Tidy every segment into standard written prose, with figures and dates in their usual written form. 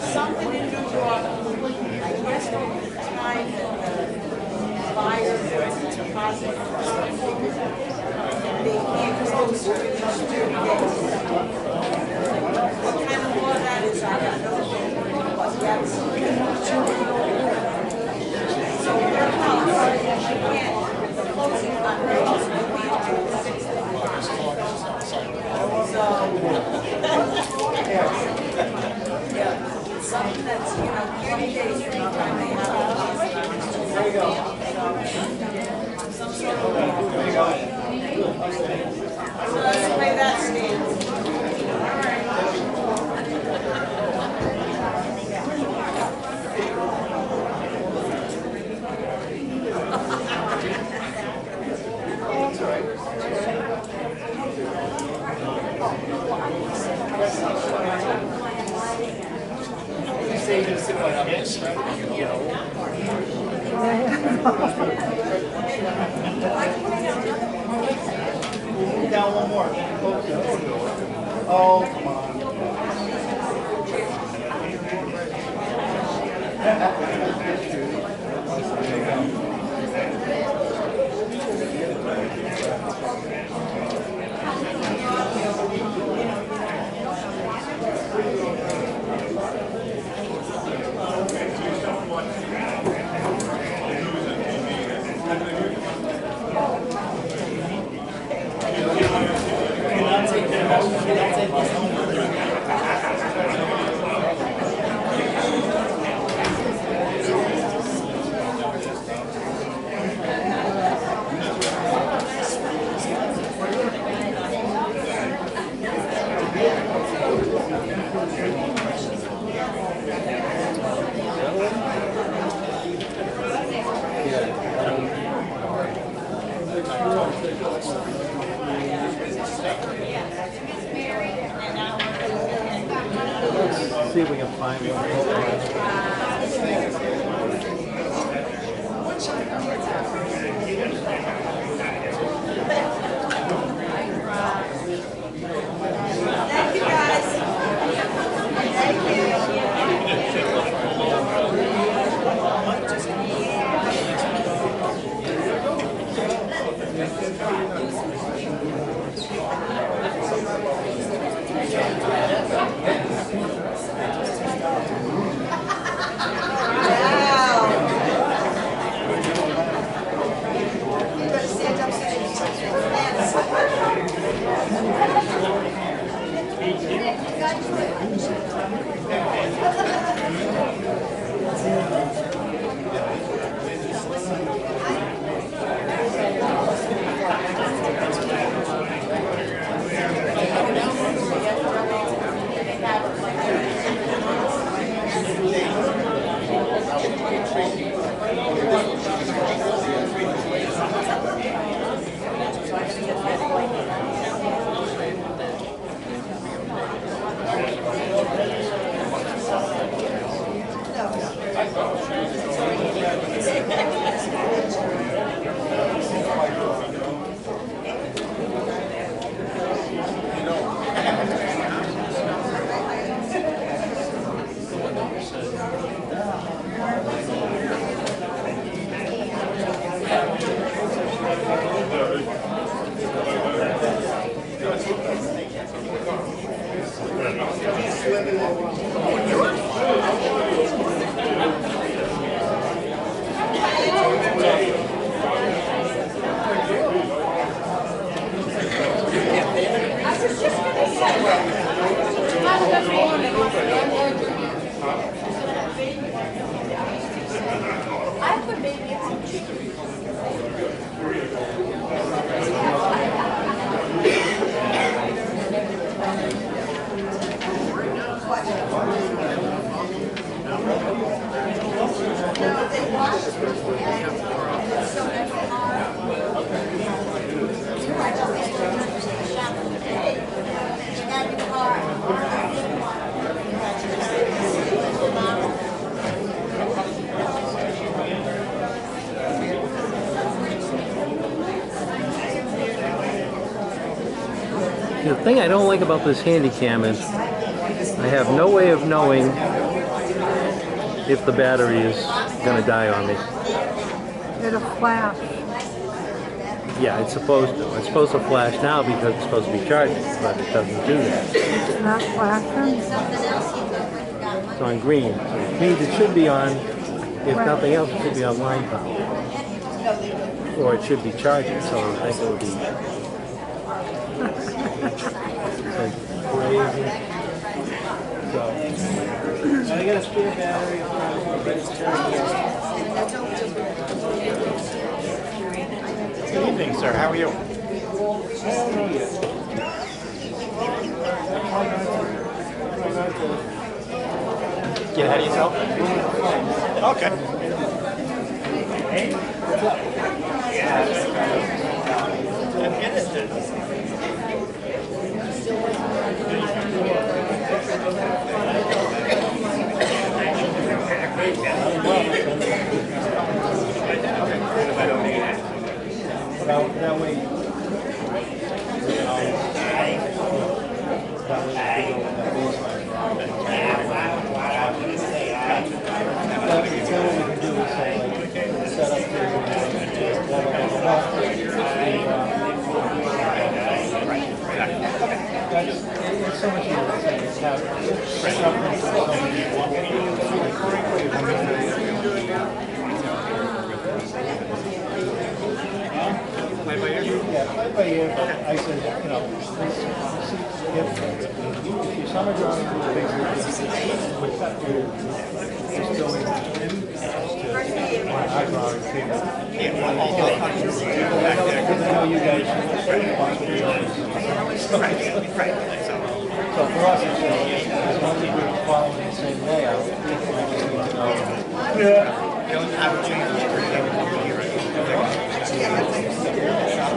Something in New York, I guess over the time that the buyers deposit they can't close within 30 days. What kind of law that is, I don't know. But that's so their policy, she can't, the closing fundraisers will be until 6 o'clock. So, yeah. Something that's, 30 days from the time they have it. There you go. Some sort of law. There you go. So that's the way that stands. All right. Say you're going to sit right up this, right? Down one more. Oh, come on. See if we can find one. Thank you, guys. Thank you. The thing I don't like about this handy cam is I have no way of knowing if the battery is going to die on me. It'll flash. Yeah, it's supposed to. It's supposed to flash now because it's supposed to be charging, but it doesn't do that. It's not flashing. It's on green. So it means it should be on, if nothing else, it should be on line power. Or it should be charging, so I think it would be like crazy. So, I got a spare battery, but it's charging. Good evening, sir. How are you? Get ahead of yourself? Okay. That way, it's so much easier to have Play by ear? Yeah, play by ear, but I said, you know, if your summer drawing is big, you're still in my eye drawing too. Yeah, I'll go back there. Because I know you guys. Right. So for us, it's as long as we're following the same layout, we need to know. Yeah. You don't have a change.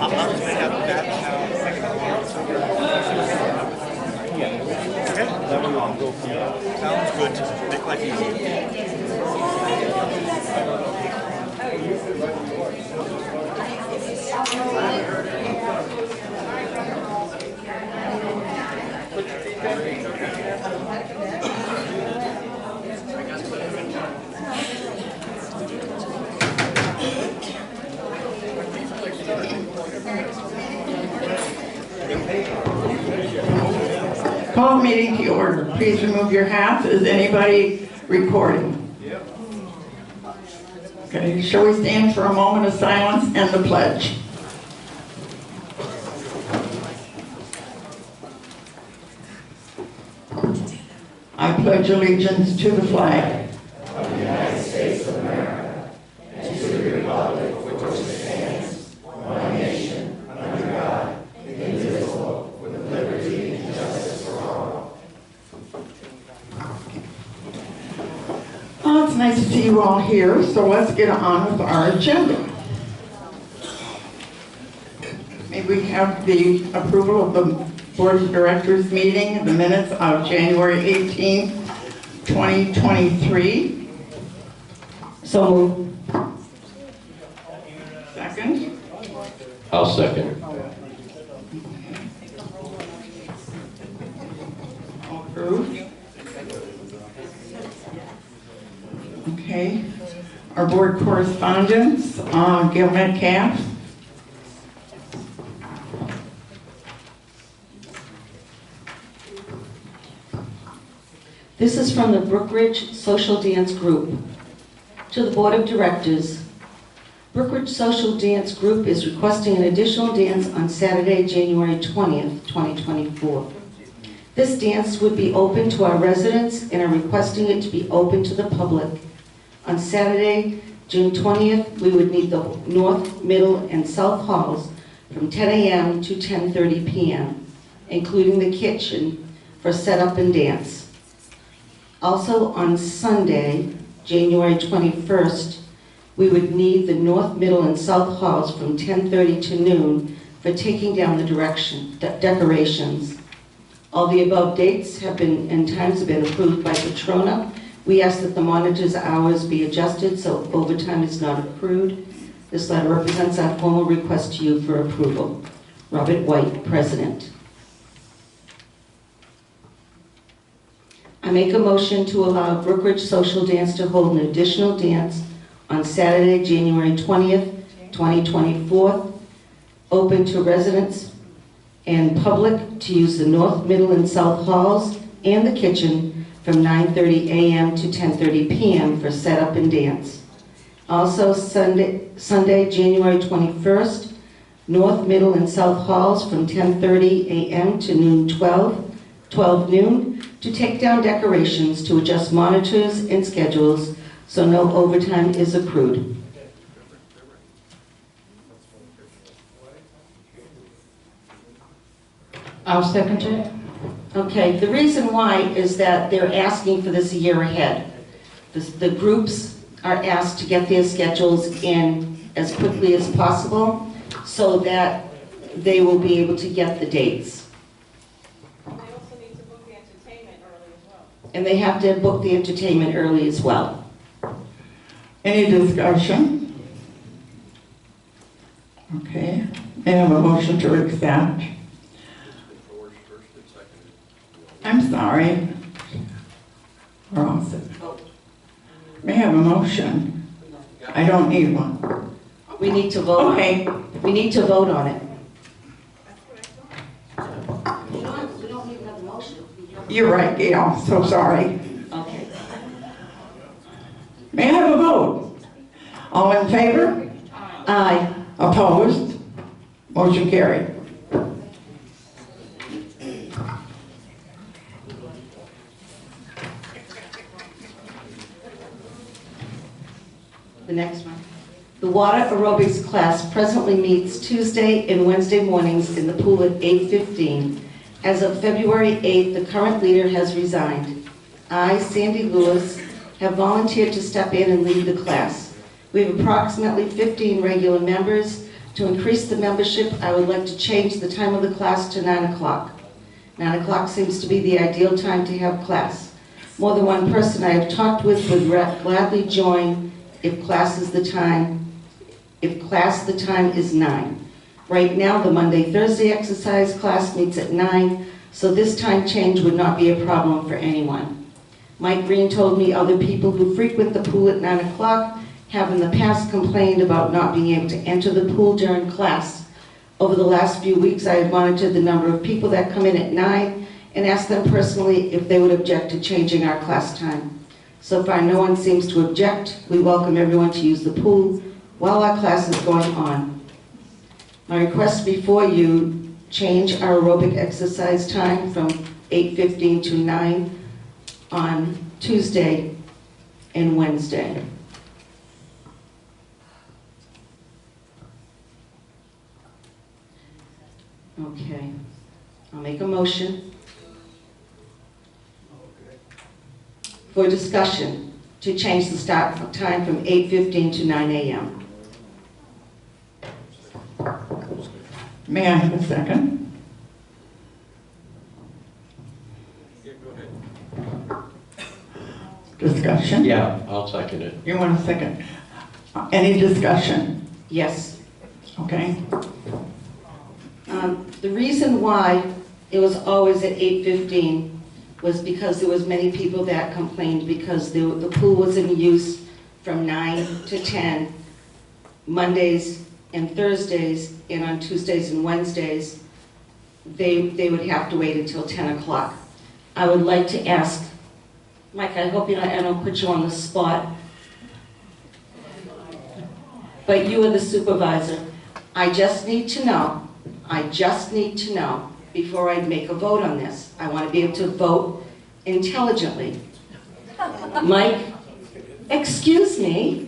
I'm just going to have that now. Yeah. Okay. That way we can go from there. Sounds good. Make life easier. Call the meeting to order. Please remove your hats. Is anybody recording? Okay, shall we stand for a moment of silence and the pledge? I pledge allegiance to the flag of the United States of America and to the republic for which it stands, one nation, under God, indivisible, with liberty and justice for all. Oh, it's nice to see you all here, so let's get on with our agenda. May we have the approval of the Board of Directors meeting, the minutes of January 18, 2023. So moved. Second. I'll second. All approved. Okay. Our board correspondence, Gil Metcalf. This is from the Brookridge Social Dance Group. To the Board of Directors, Brookridge Social Dance Group is requesting an additional dance on Saturday, January 20th, 2024. This dance would be open to our residents and are requesting it to be open to the public. On Saturday, June 20th, we would need the North, Middle, and South Halls from 10 a.m. to 10:30 p.m., including the kitchen for setup and dance. Also on Sunday, January 21st, we would need the North, Middle, and South Halls from 10:30 to noon for taking down the decorations. All the above dates have been and times have been approved by Petrona. We ask that the monitor's hours be adjusted so overtime is not accrued. This letter represents our formal request to you for approval. Robert White, President. I make a motion to allow Brookridge Social Dance to hold an additional dance on Saturday, January 20th, 2024, open to residents and public to use the north, middle, and south halls and the kitchen from 9:30 a.m. to 10:30 p.m. for setup and dance. Also Sunday, January 21st, north, middle, and south halls from 10:30 a.m. to noon 12 noon, to take down decorations, to adjust monitors and schedules so no overtime is accrued. I'll second it. Okay, the reason why is that they're asking for this a year ahead. The groups are asked to get their schedules in as quickly as possible so that they will be able to get the dates. They also need to book the entertainment early as well. And they have to book the entertainment early as well. Any discussion? Okay, may I have a motion to accept? I'm sorry. We're all set. May I have a motion? I don't need one. We need to vote. Okay, We need to vote on it. We don't need another motion. you're right, Gail, so sorry. Okay. May I have a vote? All in favor? Aye. Opposed? Motion carried. The next one. The water aerobics class presently meets Tuesday and Wednesday mornings in the pool at 8:15. As of February 8th, the current leader has resigned. I, Sandy Lewis, have volunteered to step in and lead the class. We have approximately 15 regular members. To increase the membership, I would like to change the time of the class to 9 o'clock. 9 o'clock seems to be the ideal time to have class. More than one person I have talked with would gladly join if class the time is 9. Right now, the Monday-Thursday exercise class meets at 9, so this time change would not be a problem for anyone. Mike Green told me other people who frequent the pool at 9 o'clock have in the past complained about not being able to enter the pool during class. Over the last few weeks, I have monitored the number of people that come in at 9 and asked them personally if they would object to changing our class time. So far, no one seems to object. We welcome everyone to use the pool while our class is going on. My request before you, change our aerobic exercise time from 8:15 to 9 on Tuesday and Wednesday. Okay, I'll make a motion for discussion to change the start time from 8:15 to 9 a.m. May I have a second? Discussion? Yeah, I'll second it. You want a second? Any discussion? Yes. Okay. The reason why it was always at 8:15 was because there was many people that complained because the pool was in use from 9 to 10, Mondays and Thursdays, and on Tuesdays and Wednesdays, they would have to wait until 10 o'clock. I would like to ask, Mike, I hope I don't put you on the spot, but you are the supervisor. I just need to know before I make a vote on this. I want to be able to vote intelligently. Mike, excuse me.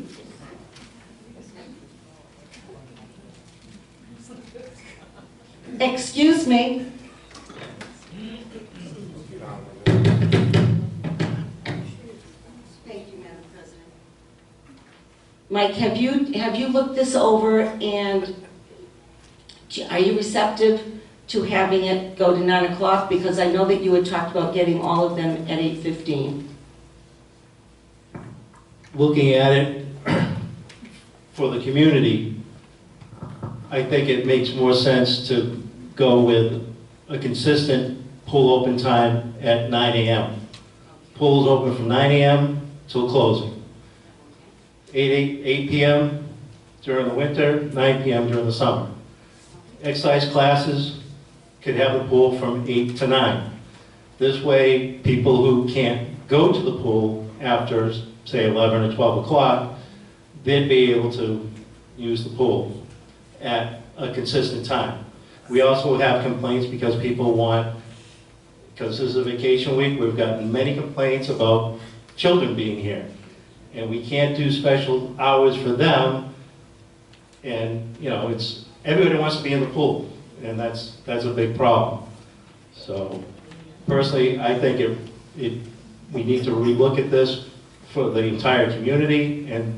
Excuse me. Thank you, Madam President. Mike, have you looked this over, and are you receptive to having it go to 9 o'clock? Because I know that you had talked about getting all of them at 8:15. Looking at it for the community, I think it makes more sense to go with a consistent pool open time at 9 a.m. pool's open from 9 a.m. till closing. 8 p.m. during the winter, 9 p.m. during the summer. Exercise classes could have the pool from 8 to 9. This way, people who can't go to the pool after, say, 11 or 12 o'clock, they'd be able to use the pool at a consistent time. We also have complaints because people want, because this is a vacation week, we've gotten many complaints about children being here. And we can't do special hours for them. And, you know, it's, everybody wants to be in the pool. And that's a big problem. So, personally, I think we need to relook at this for the entire community and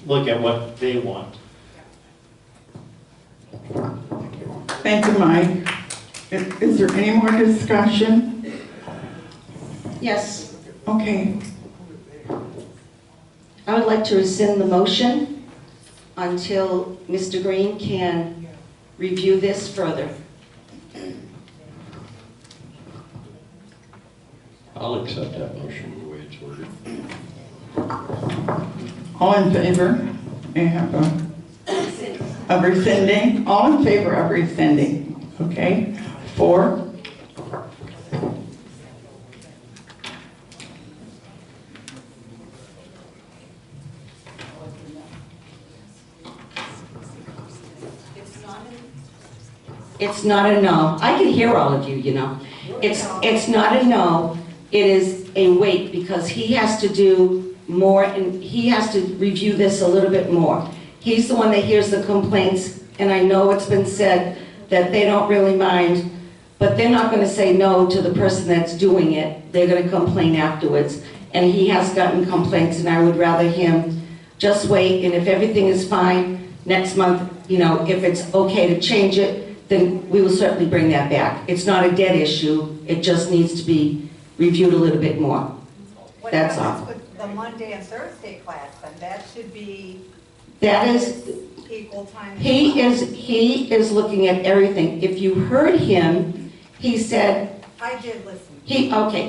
look at what they want. Thank you, Mike. Is there any more discussion? Yes, Okay. I would like to rescind the motion until Mr. Green can review this further. I'll accept that motion the way it's worded. All in favor? May I have a rescinding? All in favor of rescinding? Okay. 4. It's not a no. I can hear all of you, you know. It's not a no. It is a wait because he has to do more and he has to review this a little bit more. He's the one that hears the complaints, and I know it's been said that they don't really mind, but they're not going to say no to the person that's doing it. They're going to complain afterwards. And he has gotten complaints, and I would rather him just wait, and if everything is fine next month, you know, if it's okay to change it, then we will certainly bring that back. It's not a dead issue, it just needs to be reviewed a little bit more. That's all. What about the Monday and Thursday class, then? That should be That is, equal time. he is looking at everything. If you heard him, he said, I did listen.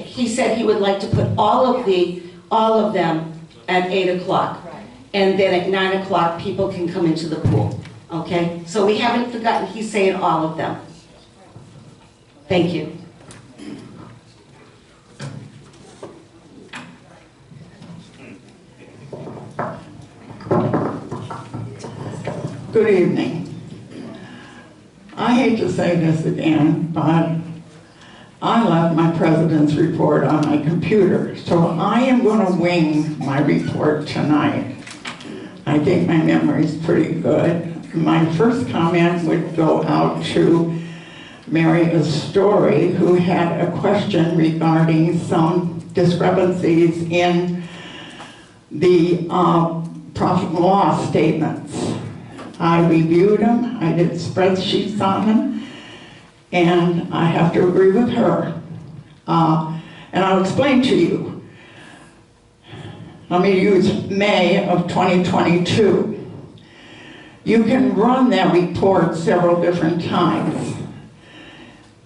he said he would like to put all of them at 8 o'clock. Right. And then at 9 o'clock, people can come into the pool, okay? So we haven't forgotten, he's saying all of them. Thank you. Good evening. I hate to say this again, but I left my president's report on my computer, so I am going to wing my report tonight. I think my memory is pretty good. My first comment would go out to Mary Astori, who had a question regarding some discrepancies in the profit and loss statements. I reviewed them, I did spreadsheets on them, and I have to agree with her. And I'll explain to you. Let me use May of 2022. You can run that report several different times.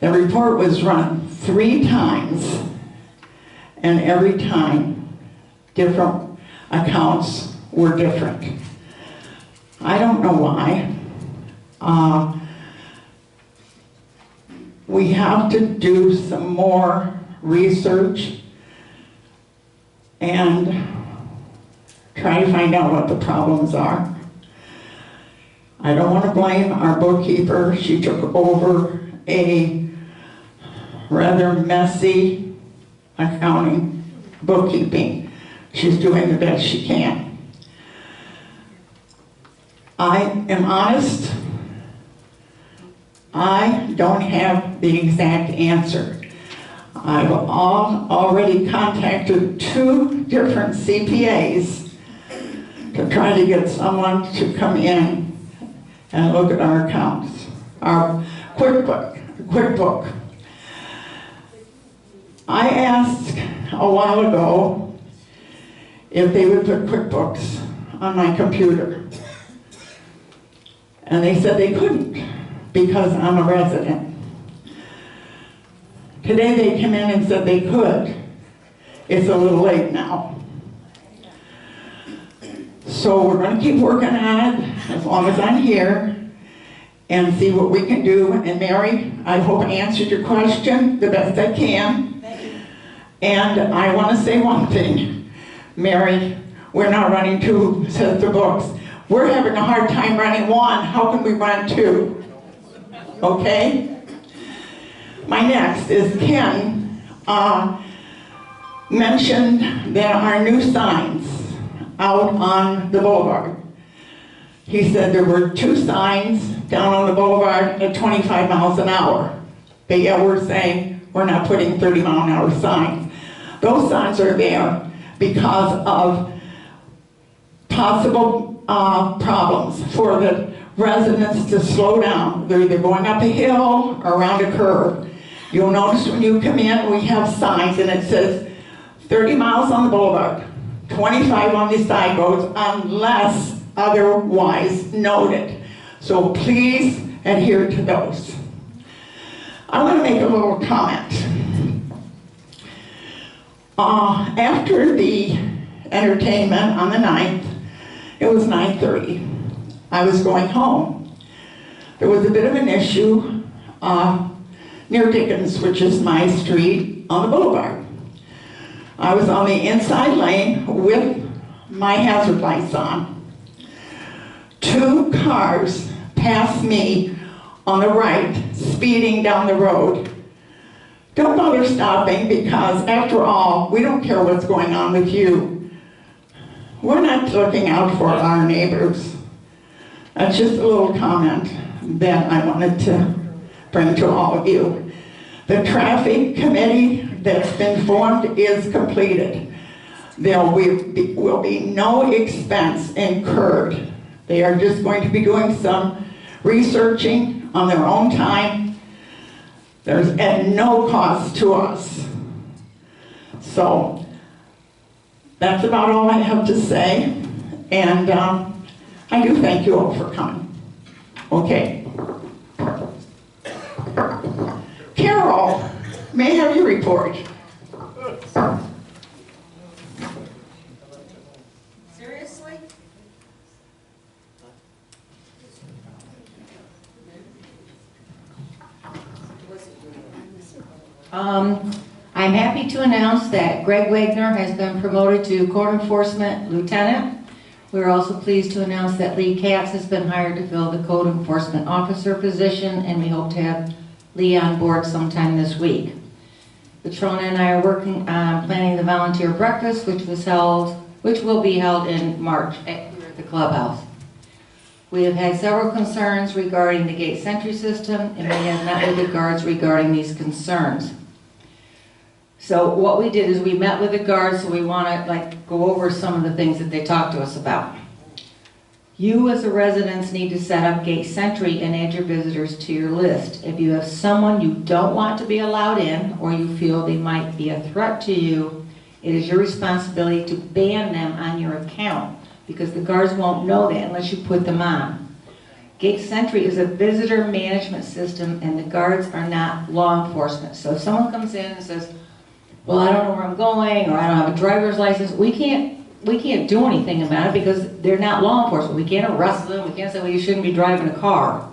The report was run 3 times, and every time different accounts were different. I don't know why. We have to do some more research and try to find out what the problems are. I don't want to blame our bookkeeper. She took over a rather messy accounting bookkeeping. She's doing the best she can. I am honest. I don't have the exact answer. I've already contacted 2 different CPAs to try to get someone to come in and look at our accounts, our QuickBook. I asked a while ago if they would put QuickBooks on my computer. And they said they couldn't because I'm a resident. Today they came in and said they could it's a little late now. So we're going to keep working on it as long as I'm here and see what we can do. And Mary, I hope I answered your question the best I can. And I want to say one thing. Mary, we're not running 2 sets of books. We're having a hard time running 1. How can we run 2? Okay? My next is Ken mentioned there are new signs out on the boulevard. He said there were 2 signs down on the boulevard at 25 miles an hour. But yet we're saying we're not putting 30-mile-an-hour signs. Those signs are there because of possible problems for the residents to slow down. They're either going up a hill or around a curve. You'll notice when you come in, we have signs and it says 30 miles on the boulevard, 25 on the side roads, unless otherwise noted. So please adhere to those. I want to make a little comment. After the entertainment on the 9th, it was 9:30. I was going home. There was a bit of an issue near Dickens, which is my street on the boulevard. I was on the inside lane with my hazard lights on. 2 cars passed me on the right, speeding down the road. Don't bother stopping because, after all, we don't care what's going on with you. We're not looking out for our neighbors. That's just a little comment that I wanted to bring to all of you. The traffic committee that's been formed is completed. There will be no expense incurred. They are just going to be doing some researching on their own time. There's at no cost to us. So that's about all I have to say. And I do thank you all for coming. Okay. Carol, may I have your report? Seriously? I'm happy to announce that Greg Wagner has been promoted to Code Enforcement Lieutenant. We're also pleased to announce that Lee Katz has been hired to fill the Code Enforcement Officer position, and we hope to have Lee on board sometime this week. Patrona and I are working on planning the volunteer breakfast, which will be held in March at the clubhouse. We have had several concerns regarding the gate entry system, and we have met with the guards regarding these concerns. So what we did is we met with the guards, so we want to go over some of the things that they talked to us about. You as the residents need to set up gate entry and add your visitors to your list. If you have someone you don't want to be allowed in, or you feel they might be a threat to you, it is your responsibility to ban them on your account, because the guards won't know that unless you put them on. Gate entry is a visitor management system, and the guards are not law enforcement. So if someone comes in and says, well, I don't know where I'm going, or I don't have a driver's license, we can't do anything about it because they're not law enforcement. We can't arrest them. We can't say, well, you shouldn't be driving a car.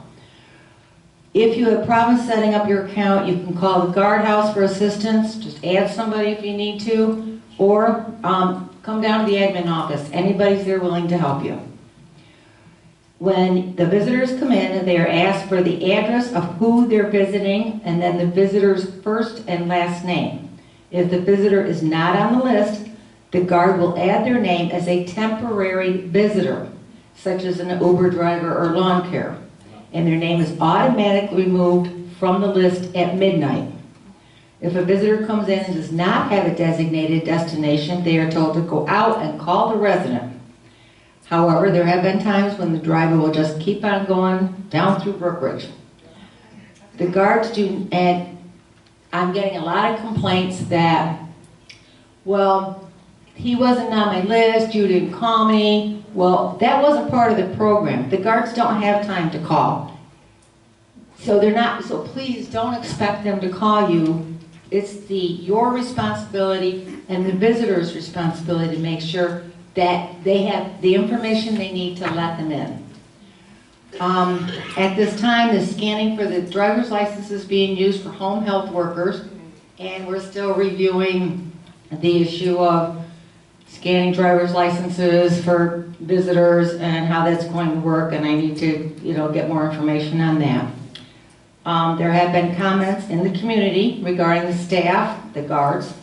If you have problems setting up your account, you can call the guardhouse for assistance. Just add somebody if you need to, or come down to the admin office. Anybody's there willing to help you. When the visitors come in, they are asked for the address of who they're visiting and then the visitor's first and last name. If the visitor is not on the list, the guard will add their name as a temporary visitor, such as an Uber driver or lawn care, and their name is automatically removed from the list at midnight. If a visitor comes in and does not have a designated destination, they are told to go out and call the resident. However, there have been times when the driver will just keep on going down through Brookridge. The guards do, and I'm getting a lot of complaints that, well, he wasn't on my list, you didn't call me. Well, that wasn't part of the program. The guards don't have time to call. So so please don't expect them to call you It's your responsibility and the visitor's responsibility to make sure that they have the information they need to let them in. At this time, the scanning for the driver's license is being used for home health workers, and we're still reviewing the issue of scanning driver's licenses for visitors and how that's going to work, and I need to, get more information on that. There have been comments in the community regarding the staff, the guards,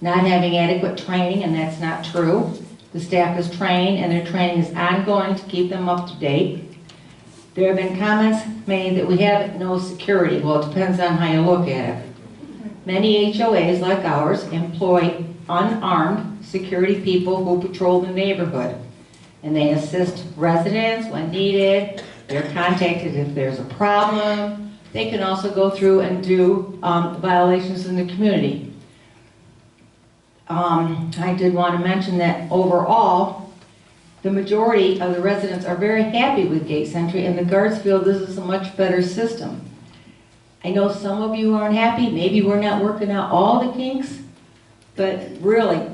not having adequate training, and that's not true. The staff is trained, and their training is ongoing to keep them up to date. There have been comments made that we have no security. Well, it depends on how you look at it. Many HOAs, like ours, employ unarmed security people who patrol the neighborhood, and they assist residents when needed. They're contacted if there's a problem. They can also go through and do violations in the community. I did want to mention that overall, the majority of the residents are very happy with Gate Century, and the guards feel this is a much better system. I know some of you aren't happy. Maybe we're not working out all the kinks, but really,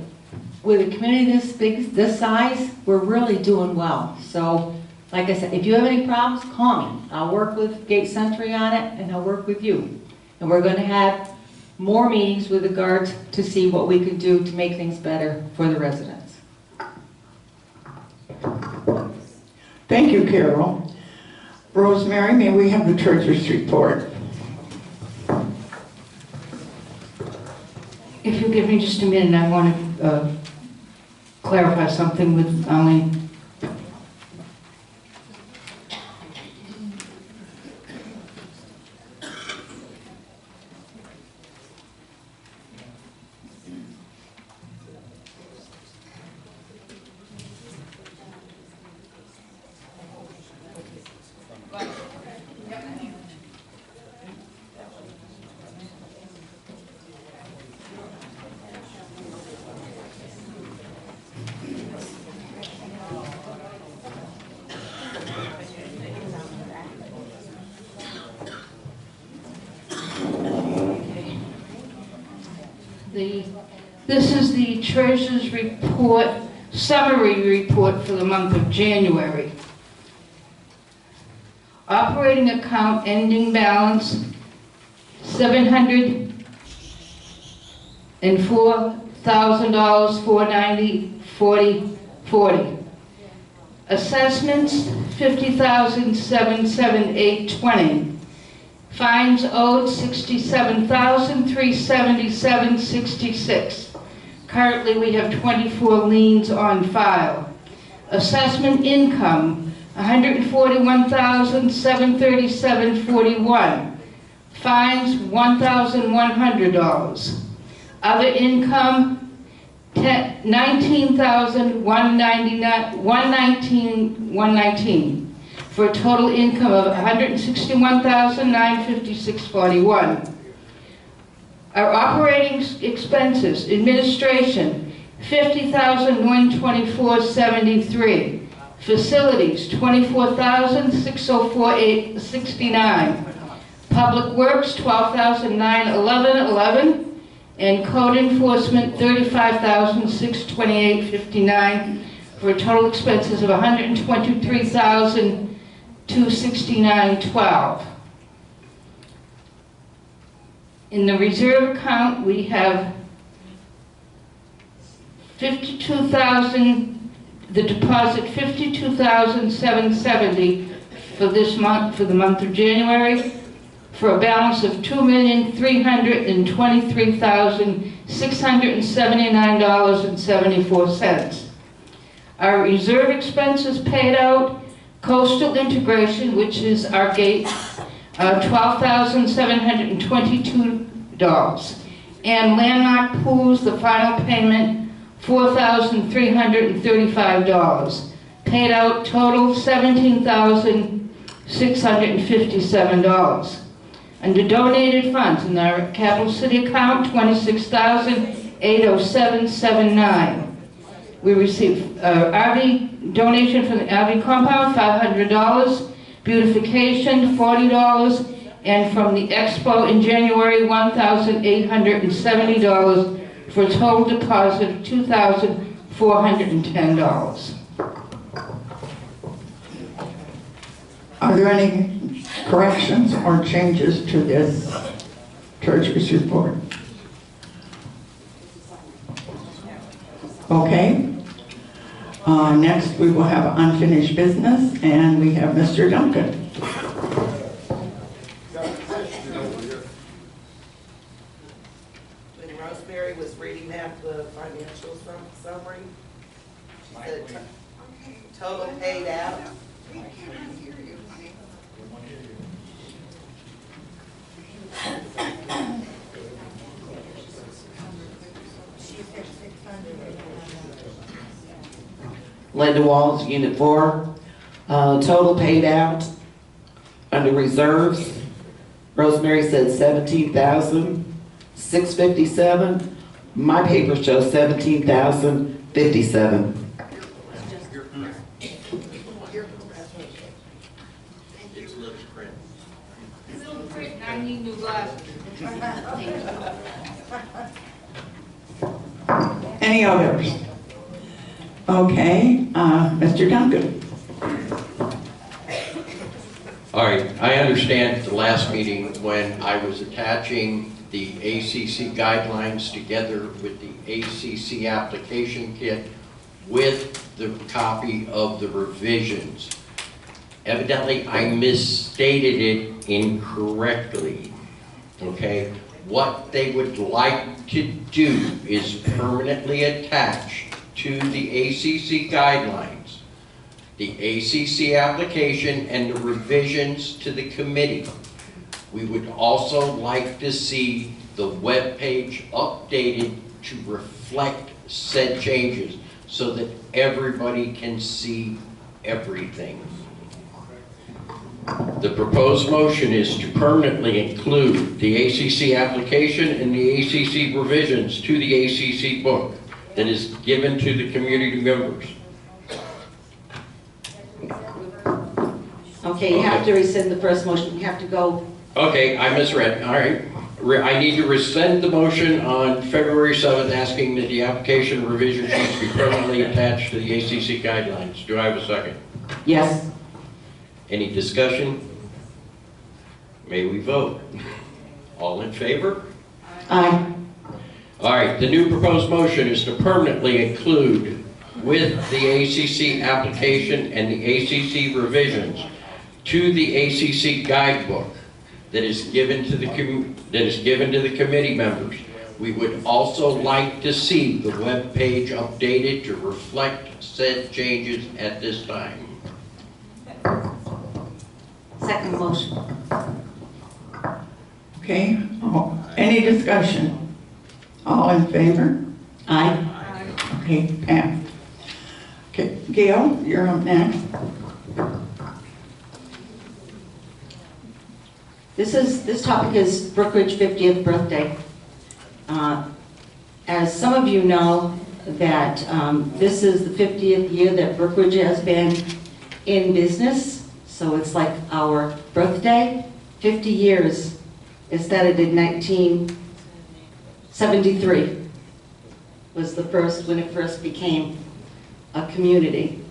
with a community this big, this size, we're really doing well. So, like I said, if you have any problems, call me. I'll work with Gate Century on it, and I'll work with you. And we're going to have more meetings with the guards to see what we can do to make things better for the residents. Thank you, Carol. Rosemary, may we have the treasurer's report? If you'll give me just a minute, I want to clarify something with Eileen. This is the Treasurer's Report, summary report for the month of January. Operating account ending balance, $704,000, $490.40. Assessments, $50,778.20. Fines owed, $67,377.66. Currently, we have 24 liens on file. Assessment income, $141,737.41. Fines, $1,100. Other income, $19,119, for a total income of $161,956.41. Our operating expenses, administration, $50,124.73. Facilities, $24,604.69. Public Works, $12,911.11. And Code Enforcement, $35,628.59, for a total expenses of $123,269.12. In the reserve account, we have $52,000, the deposit $52,770 for this month, for the month of January, for a balance of $2,323,679.74. Our reserve expenses paid out, coastal integration, which is our gate, $12,722. And landmark pools, the final payment, $4,335. Paid out total $17,657. Under donated funds in our capital city account, $26,807.79. We received RV donation from the RV compound, $500. Beautification, $40. and from the Expo in January, $1,870 for a total deposit of $2,410. Are there any corrections or changes to this treasurer's report? Okay. Next, we will have unfinished business, and we have Mr. Duncan. When Rosemary was reading out the financial summary, she said total paid out. Linda Walls, Unit 4. Total paid out under reserves. Rosemary said $17,657. My paper shows $17,057. Little print, and I need new glasses. Any others? Okay, Mr. Duncan. All right, I understand at the last meeting when I was attaching the ACC guidelines together with the ACC application kit with the copy of the revisions. Evidently, I misstated it incorrectly, okay? What they would like to do is permanently attach to the ACC guidelines, the ACC application and the revisions to the committee. We would also like to see the web page updated to reflect said changes so that everybody can see everything. The proposed motion is to permanently include the ACC application and the ACC revisions to the ACC book that is given to the community members. Okay, you have to rescind the first motion. You have to go. Okay, I misread. All right. I need to rescind the motion on February 7th asking that the application revision sheets be permanently attached to the ACC guidelines. Do I have a second? Yes. Any discussion? May we vote? All in favor? Aye. All right, the new proposed motion is to permanently include with the ACC application and the ACC revisions to the ACC guidebook that is given to the committee members. We would also like to see the web page updated to reflect said changes at this time. Second motion. Okay, any discussion? All in favor? Aye. Okay, Pam. Okay, Gail, you're up next. This topic is Brookridge 50th birthday. As some of you know, that this is the 50th year that Brookridge has been in business, so it's like our birthday. 50 years. It started in 1973. Was the first, when it first became a community.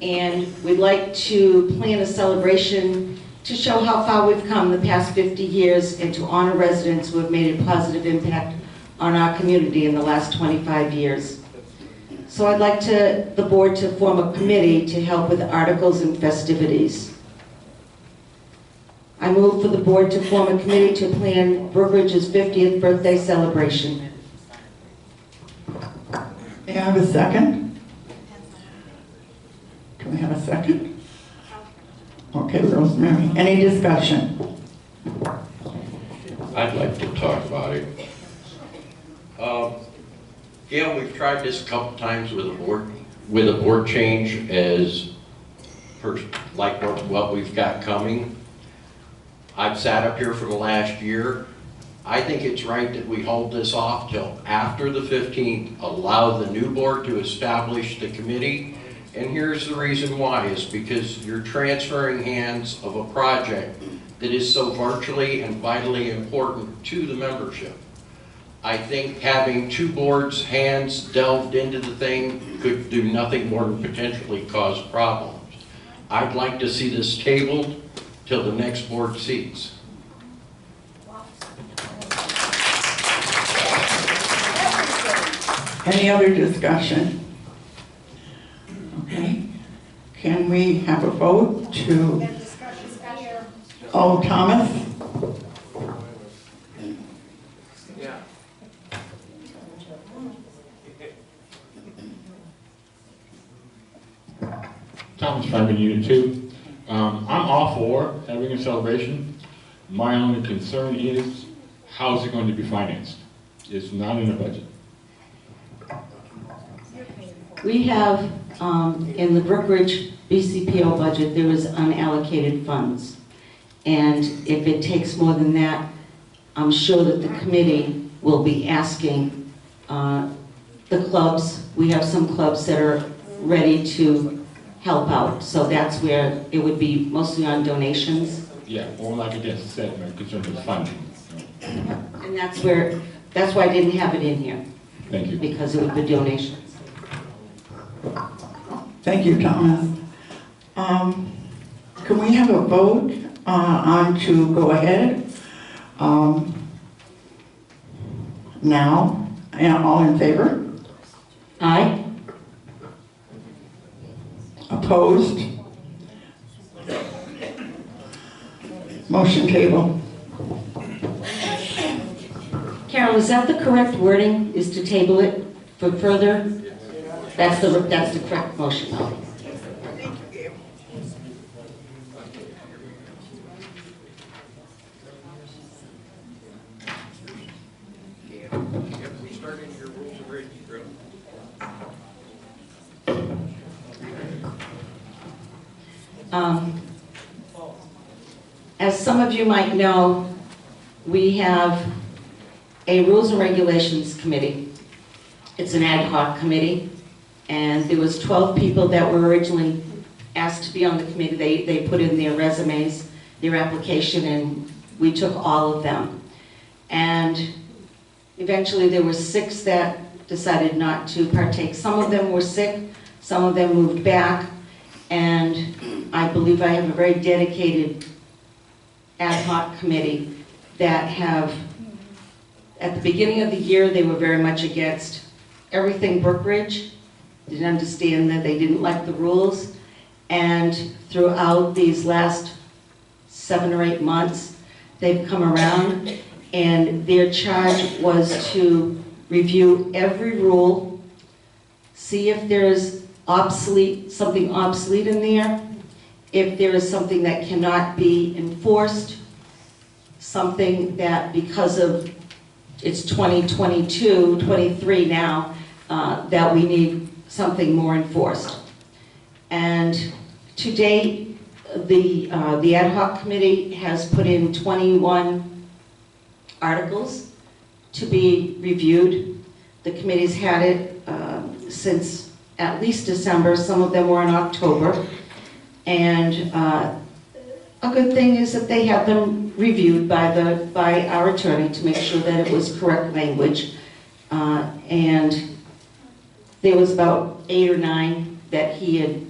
And we'd like to plan a celebration to show how far we've come the past 50 years and to honor residents who have made a positive impact on our community in the last 25 years. So I'd like the board to form a committee to help with articles and festivities. I move for the board to form a committee to plan Brookridge's 50th birthday celebration. May I have a second? Can we have a second? Okay, Rosemary. Any discussion? I'd like to talk about it. Gail, we've tried this a couple times with a board change as like what we've got coming. I've sat up here for the last year. I think it's right that we hold this off till after the 15th, allow the new board to establish the committee, And here's the reason why, is because you're transferring hands of a project that is so virtually and vitally important to the membership. I think having two boards' hands delved into the thing could do nothing more than potentially cause problems. I'd like to see this tabled till the next board seats. Any other discussion? Okay. Can we have a vote to, oh, Thomas? Yeah. Thomas Franklin, Unit 2. I'm all for having a celebration. My only concern is, how is it going to be financed? It's not in the budget. We have, in the Brookridge BCPO budget, there is unallocated funds. And if it takes more than that, I'm sure that the committee will be asking the clubs. We have some clubs that are ready to help out. So that's where it would be mostly on donations. Yeah, or like I just said, my concern is funding. And that's why I didn't have it in here. Thank you. Because it was the donations. Thank you, Thomas. Can we have a vote on to go ahead? Now, and all in favor? Aye. Opposed? Motion table. Carol, is that the correct wording, is to table it for further? That's the correct motion. As some of you might know, we have a Rules and Regulations Committee. It's an ad hoc committee, and there was 12 people that were originally asked to be on the committee. They put in their resumes, their application, and we took all of them. And eventually there were 6 that decided not to partake. Some of them were sick, some of them moved back, and I believe I have a very dedicated ad hoc committee that have, at the beginning of the year, they were very much against everything Brookridge, didn't understand that, they didn't like the rules, and throughout these last 7 or 8 months, they've come around, and their charge was to review every rule, see if there's something obsolete in there, if there is something that cannot be enforced, something that because of it's 2022, 23 now, that we need something more enforced. And to date, the ad hoc committee has put in 21 articles to be reviewed. The committee's had it since at least December. Some of them were in October. And a good thing is that they have them reviewed by our attorney to make sure that it was correct language. And there was about 8 or 9 that he had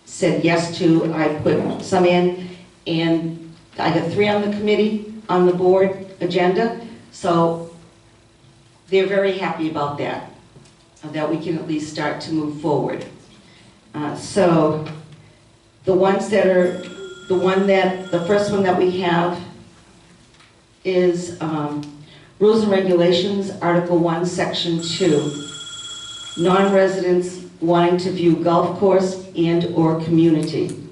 said yes to. I put some in, and I got 3 on the committee, on the board agenda. So they're very happy about that we can at least start to move forward. So the ones that are, the first one that we have is Rules and Regulations, Article 1, Section 2, non-residents wanting to view golf course and/or community.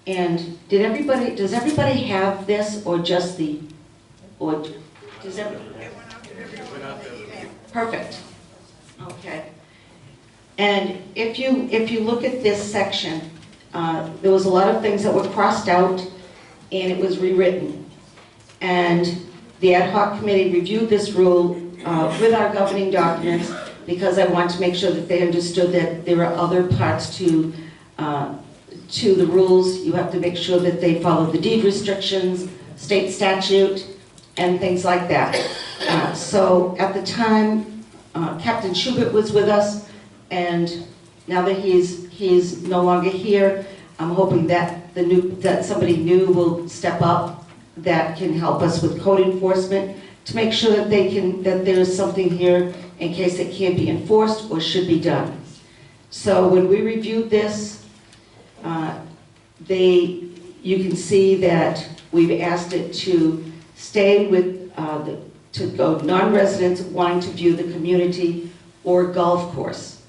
And does everybody have this, or just does everybody? Perfect. Okay. And if you look at this section, there was a lot of things that were crossed out, and it was rewritten. And the ad hoc committee reviewed this rule with our governing documents. because I want to make sure that they understood that there are other parts to the rules. You have to make sure that they follow the deed restrictions, state statute, and things like that. So at the time, Captain Schubert was with us, and now that he's no longer here, I'm hoping that that somebody new will step up that can help us with code enforcement to make sure that that there is something here in case it can't be enforced or should be done. So when we reviewed this, you can see that we've asked it to stay with to go non-residents wanting to view the community or golf course.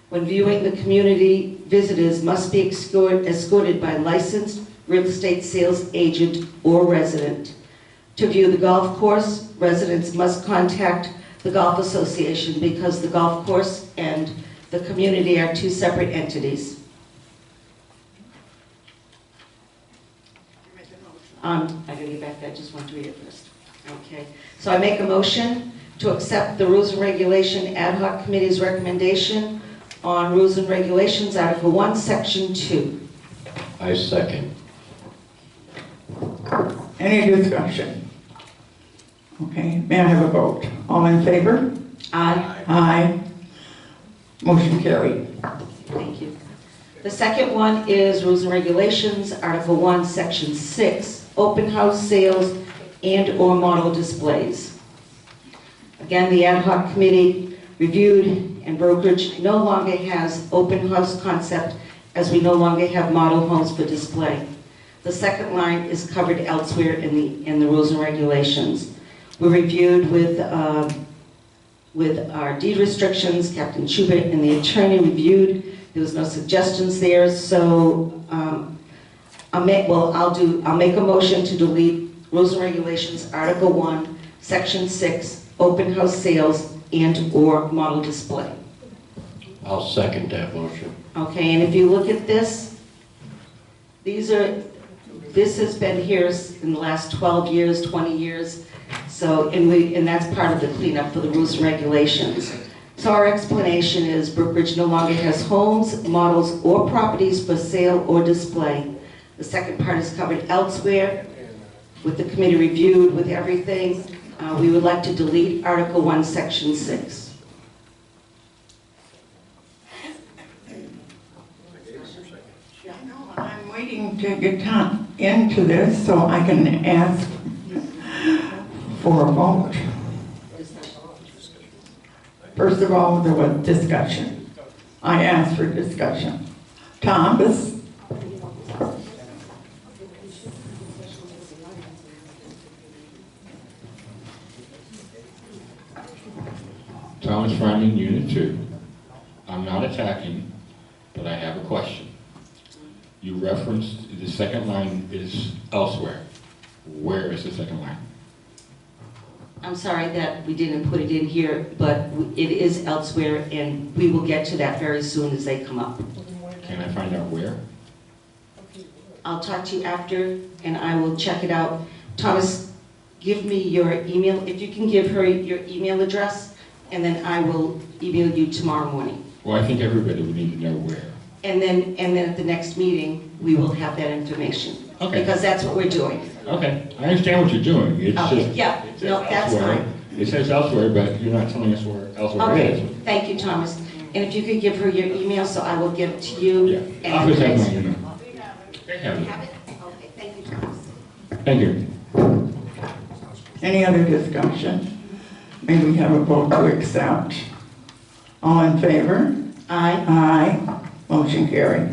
When viewing the community, visitors must be escorted by licensed real estate sales agent or resident. To view the golf course, residents must contact the golf association because the golf course and the community are two separate entities. I gotta get back to that, I just want to read it first. Okay, so I make a motion to accept the Rules and Regulation Ad Hoc Committee's recommendation on Rules and Regulations, Article 1, Section 2. I second. Any discussion? Okay, may I have a vote? All in favor? Aye. Aye. Motion carried. Thank you. The second one is Rules and Regulations, Article 1, Section 6, open house sales and/or model displays. Again, the ad hoc committee reviewed, and Brookridge no longer has open house concept as we no longer have model homes for display. The second line is covered elsewhere in the Rules and Regulations. We reviewed with our deed restrictions, Captain Schubert and the attorney reviewed. There was no suggestions there, so I'll make a motion to delete Rules and Regulations, Article 1, Section 6, open house sales and/or model display. I'll second that motion. Okay, and if you look at this, this has been here in the last 12 years, 20 years. So, and that's part of the cleanup for the Rules and Regulations. So our explanation is Brookridge no longer has homes, models, or properties for sale or display. The second part is covered elsewhere. With the committee reviewed with everything, we would like to delete Article 1, Section 6. I'm waiting to get into this so I can ask for a vote. First of all, there was discussion. I asked for discussion. Thomas? Thomas Fryman, Unit 2. I'm not attacking, but I have a question. You referenced the second line is elsewhere. Where is the second line? I'm sorry that we didn't put it in here, but it is elsewhere, and we will get to that very soon as they come up. Can I find out where? I'll talk to you after, and I will check it out. Thomas, give me your email. If you can give her your email address, and then I will email you tomorrow morning. Well, I think everybody would need to know where. And then at the next meeting, we will have that information. Okay. Because that's what we're doing. Okay, I understand what you're doing. It's Okay, just, yeah, it says no, that's elsewhere. fine. It says elsewhere, but you're not telling us where elsewhere Okay, is. thank you, Thomas. And if you could give her your email, so I will give it to you. Yeah, and office then- has my email. They have it. Okay, thank you, Thomas. Thank you. Any other discussion? May we have a vote to accept? All in favor? Aye. Aye. Motion carried.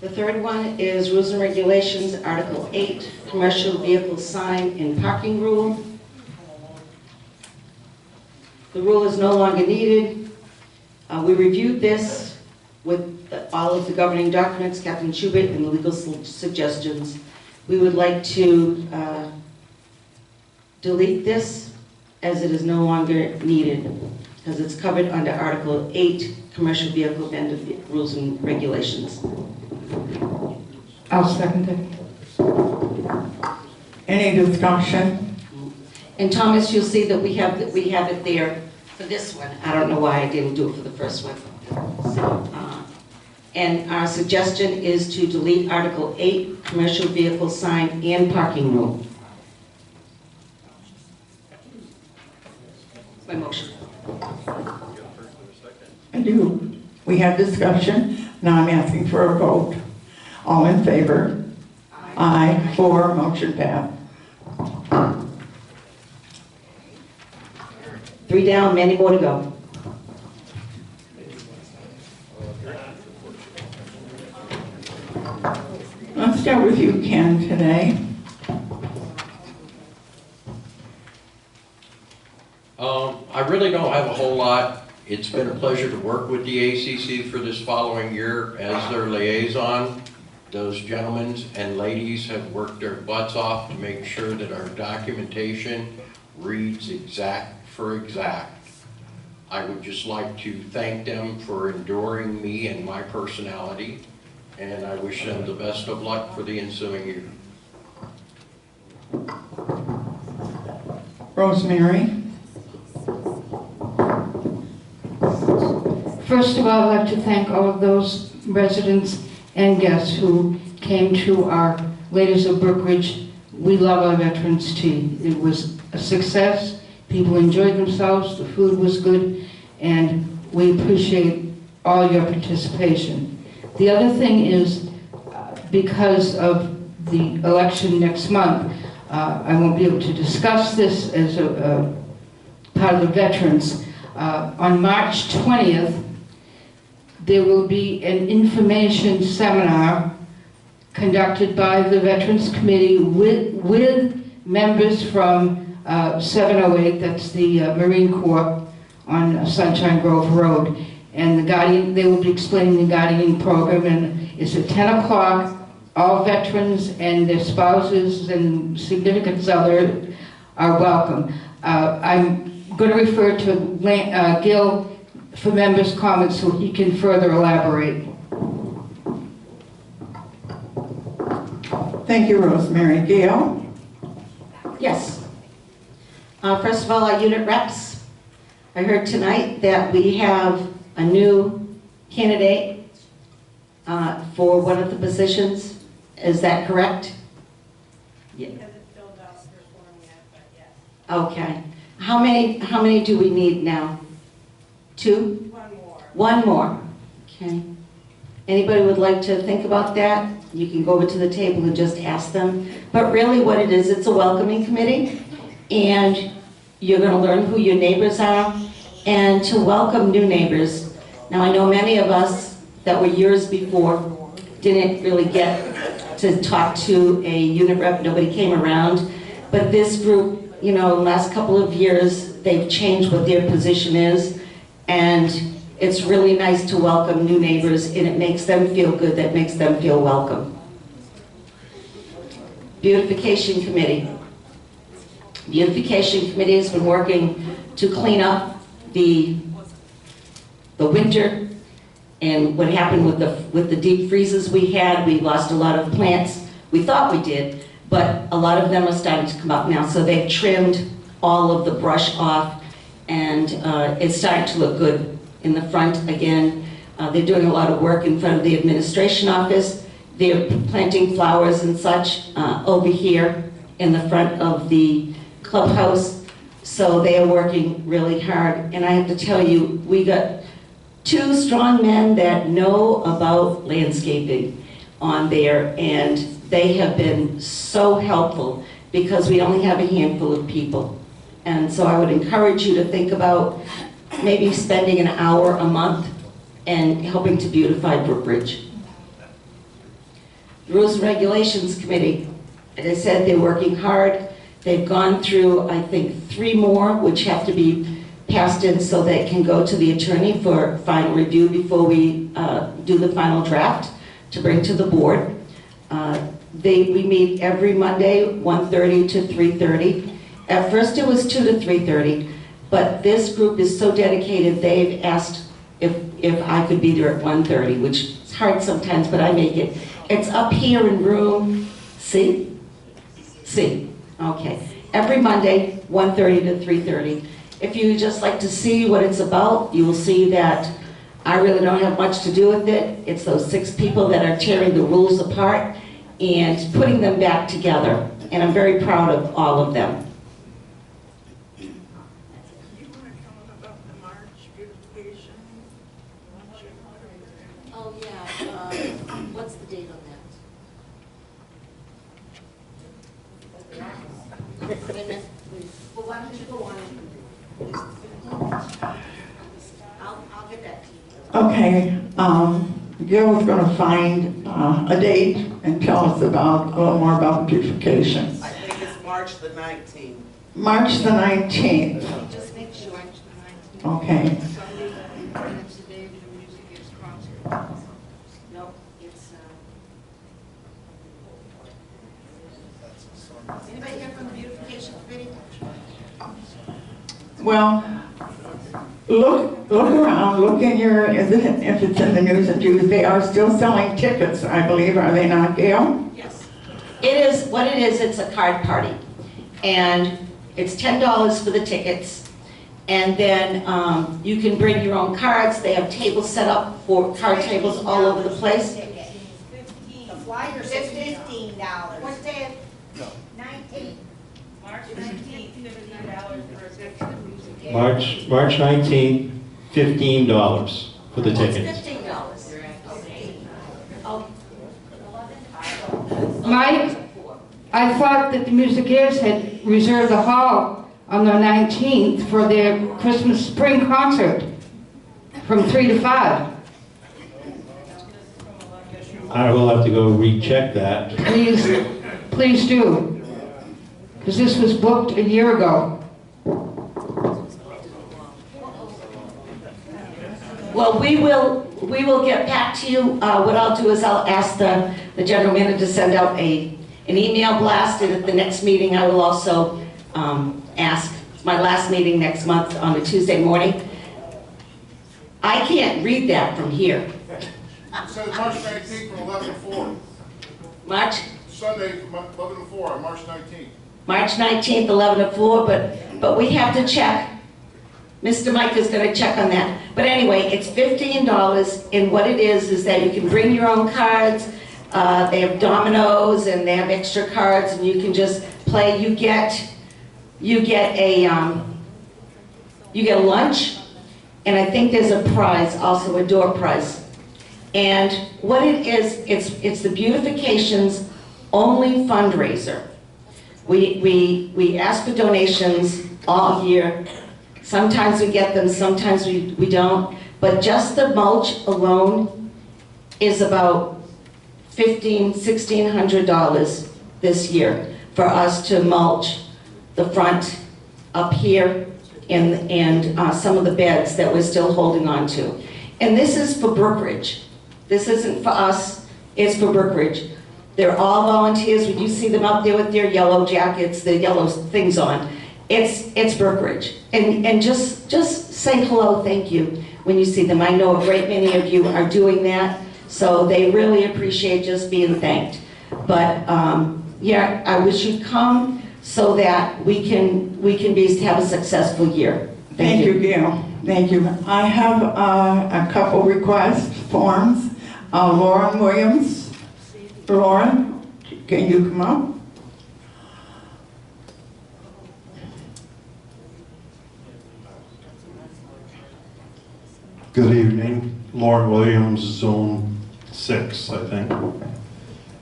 The third one is Rules and Regulations, Article 8, Commercial Vehicle Sign and Parking Rule. The rule is no longer needed. We reviewed this with all of the governing documents, Captain Schubert, and the legal suggestions. We would like to delete this as it is no longer needed because it's covered under Article 8, Commercial Vehicle Vendor Rules and Regulations. I'll second it. Any discussion? And Thomas, you'll see that we have it there for this one. I don't know why I didn't do it for the first one. So, and our suggestion is to delete Article 8, commercial vehicle sign and parking room. My motion. I do. We had discussion. Now I'm asking for a vote. All in favor? Aye. 4, motion passed. 3 down, many more to go. Let's start with you, Ken, today. I really don't have a whole lot. It's been a pleasure to work with the ACC for this following year as their liaison. Those gentlemen and ladies have worked their butts off to make sure that our documentation reads exact for exact. I would just like to thank them for enduring me and my personality, and I wish them the best of luck for the ensuing year. Rosemary. First of all, I'd like to thank all of those residents and guests who came to our Ladies of Brookridge We Love Our Veterans Tea. It was a success. People enjoyed themselves, the food was good, and we appreciate all your participation. The other thing is, because of the election next month, I won't be able to discuss this as a part of the veterans. On March 20th, there will be an information seminar conducted by the Veterans Committee with members from 708, that's the Marine Corps on Sunshine Grove Road. And the Guardian, they will be explaining the Guardian program, and it's at 10 o'clock. All veterans and their spouses and significant others are welcome. I'm going to refer to Gil for members' comments so he can further elaborate. Thank you, Rosemary. Gail? Yes. First of all, our unit reps. I heard tonight that we have a new candidate for one of the positions. Is that correct? Yeah. Okay. How many do we need now? 2? One more. Okay. Anybody would like to think about that? You can go over to the table and just ask them. But really what it is, it's a welcoming committee, and you're going to learn who your neighbors are and to welcome new neighbors. Now I know many of us that were years before didn't really get to talk to a unit rep, nobody came around. But this group, you know, the last couple of years, they've changed what their position is, and it's really nice to welcome new neighbors, and it makes them feel good, that makes them feel welcome. Beautification Committee. Beautification Committee has been working to clean up the winter and what happened with the deep freezes we had. We lost a lot of plants. We thought we did, but a lot of them are starting to come up now. So they've trimmed all of the brush off, and it's starting to look good in the front again. They're doing a lot of work in front of the administration office. They're planting flowers and such over here in the front of the clubhouse. So they are working really hard. And I have to tell you, we got 2 strong men that know about landscaping on there, and they have been so helpful because we only have a handful of people. And so I would encourage you to think about maybe spending an hour a month and helping to beautify Brookridge. Rules and Regulations Committee, as I said, they're working hard. They've gone through, I think, 3 more, which have to be passed in so they can go to the attorney for final review before we do the final draft to bring to the board. We meet every Monday, 1:30 to 3:30. At first it was 2 to 3:30, but this group is so dedicated, they've asked if I could be there at 1:30, which is hard sometimes, but I make it. It's up here in room C? C, okay. Every Monday, 1:30 to 3:30. If you just like to see what it's about, you will see that I really don't have much to do with it. It's those 6 people that are tearing the rules apart and putting them back together. And I'm very proud of all of them. You want to comment about the March beautification? Oh, yeah, what's the date on that? Wait a minute, please. Well, why don't you go on? I'll get that to you. Okay, Gil's gonna find a date and tell us about, a little more about beautification. I think it's March the 19th. March the 19th, Just make sure. okay. And it's the day of the music is concert. No, it's, anybody here from the beautification committee? Well, look around, look in your, if it's in the news and views, they are still selling tickets, I believe, are they not, Gail? Yes. It is, what it is, it's a card party. And it's $10 for the tickets. And then you can bring your own cards. They have tables set up for card tables all over the place. The flyers is $15. What's that? 19. March 19th, $15 for a ticket. March 19th, $15 for the What's tickets. $15? Oh. Mike, I thought that the Musikeers had reserved the hall on the 19th for their Christmas spring concert from 3 to 5. I will have to go recheck that. Please do. Because this was booked a year ago. Well, we will get back to you. What I'll do is I'll ask the general manager to send out an email blast, and at the next meeting I will also ask, my last meeting next month on a Tuesday morning. I can't read that from here. It says March 19th from 11 to 4. March? Sunday from 11 to 4 on March 19th. March 19th, 11 to 4, but we have to check. Mr. Mike is going to check on that. But anyway, it's $15, and what it is that you can bring your own cards. They have dominoes, and they have extra cards, and you can just play. You get a lunch, and I think there's a prize, also a door prize. And what it is, it's the Beautification's only fundraiser. We ask for donations all year. Sometimes we get them, sometimes we don't. But just the mulch alone is about $1,600 this year for us to mulch the front up here and some of the beds that we're still holding on to. And this is for Brookridge. This isn't for us, it's for Brookridge. They're all volunteers. When you see them up there with their yellow jackets, the yellow things on, it's Brookridge. And just say hello, thank you, when you see them. I know a great many of you are doing that, so they really appreciate just being thanked. But yeah, I wish you'd come so that we can have a successful year. Thank you, Gail. Thank you. I have a couple request forms. Lauren Williams. Lauren, can you come up? Good evening. Lauren Williams, Zone 6, I think.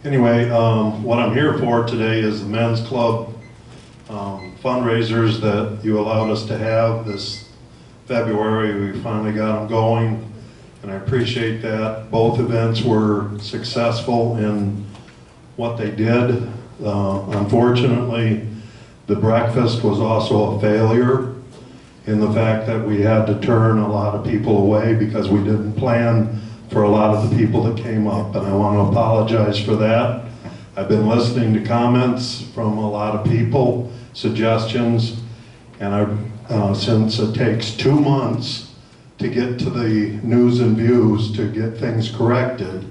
Anyway, what I'm here for today is the Men's Club fundraisers that you allowed us to have this February. We finally got them going, and I appreciate that. Both events were successful in what they did. Unfortunately, the breakfast was also a failure in the fact that we had to turn a lot of people away because we didn't plan for a lot of the people that came up, and I want to apologize for that. I've been listening to comments from a lot of people, suggestions, and since it takes 2 months to get to the news and views to get things corrected,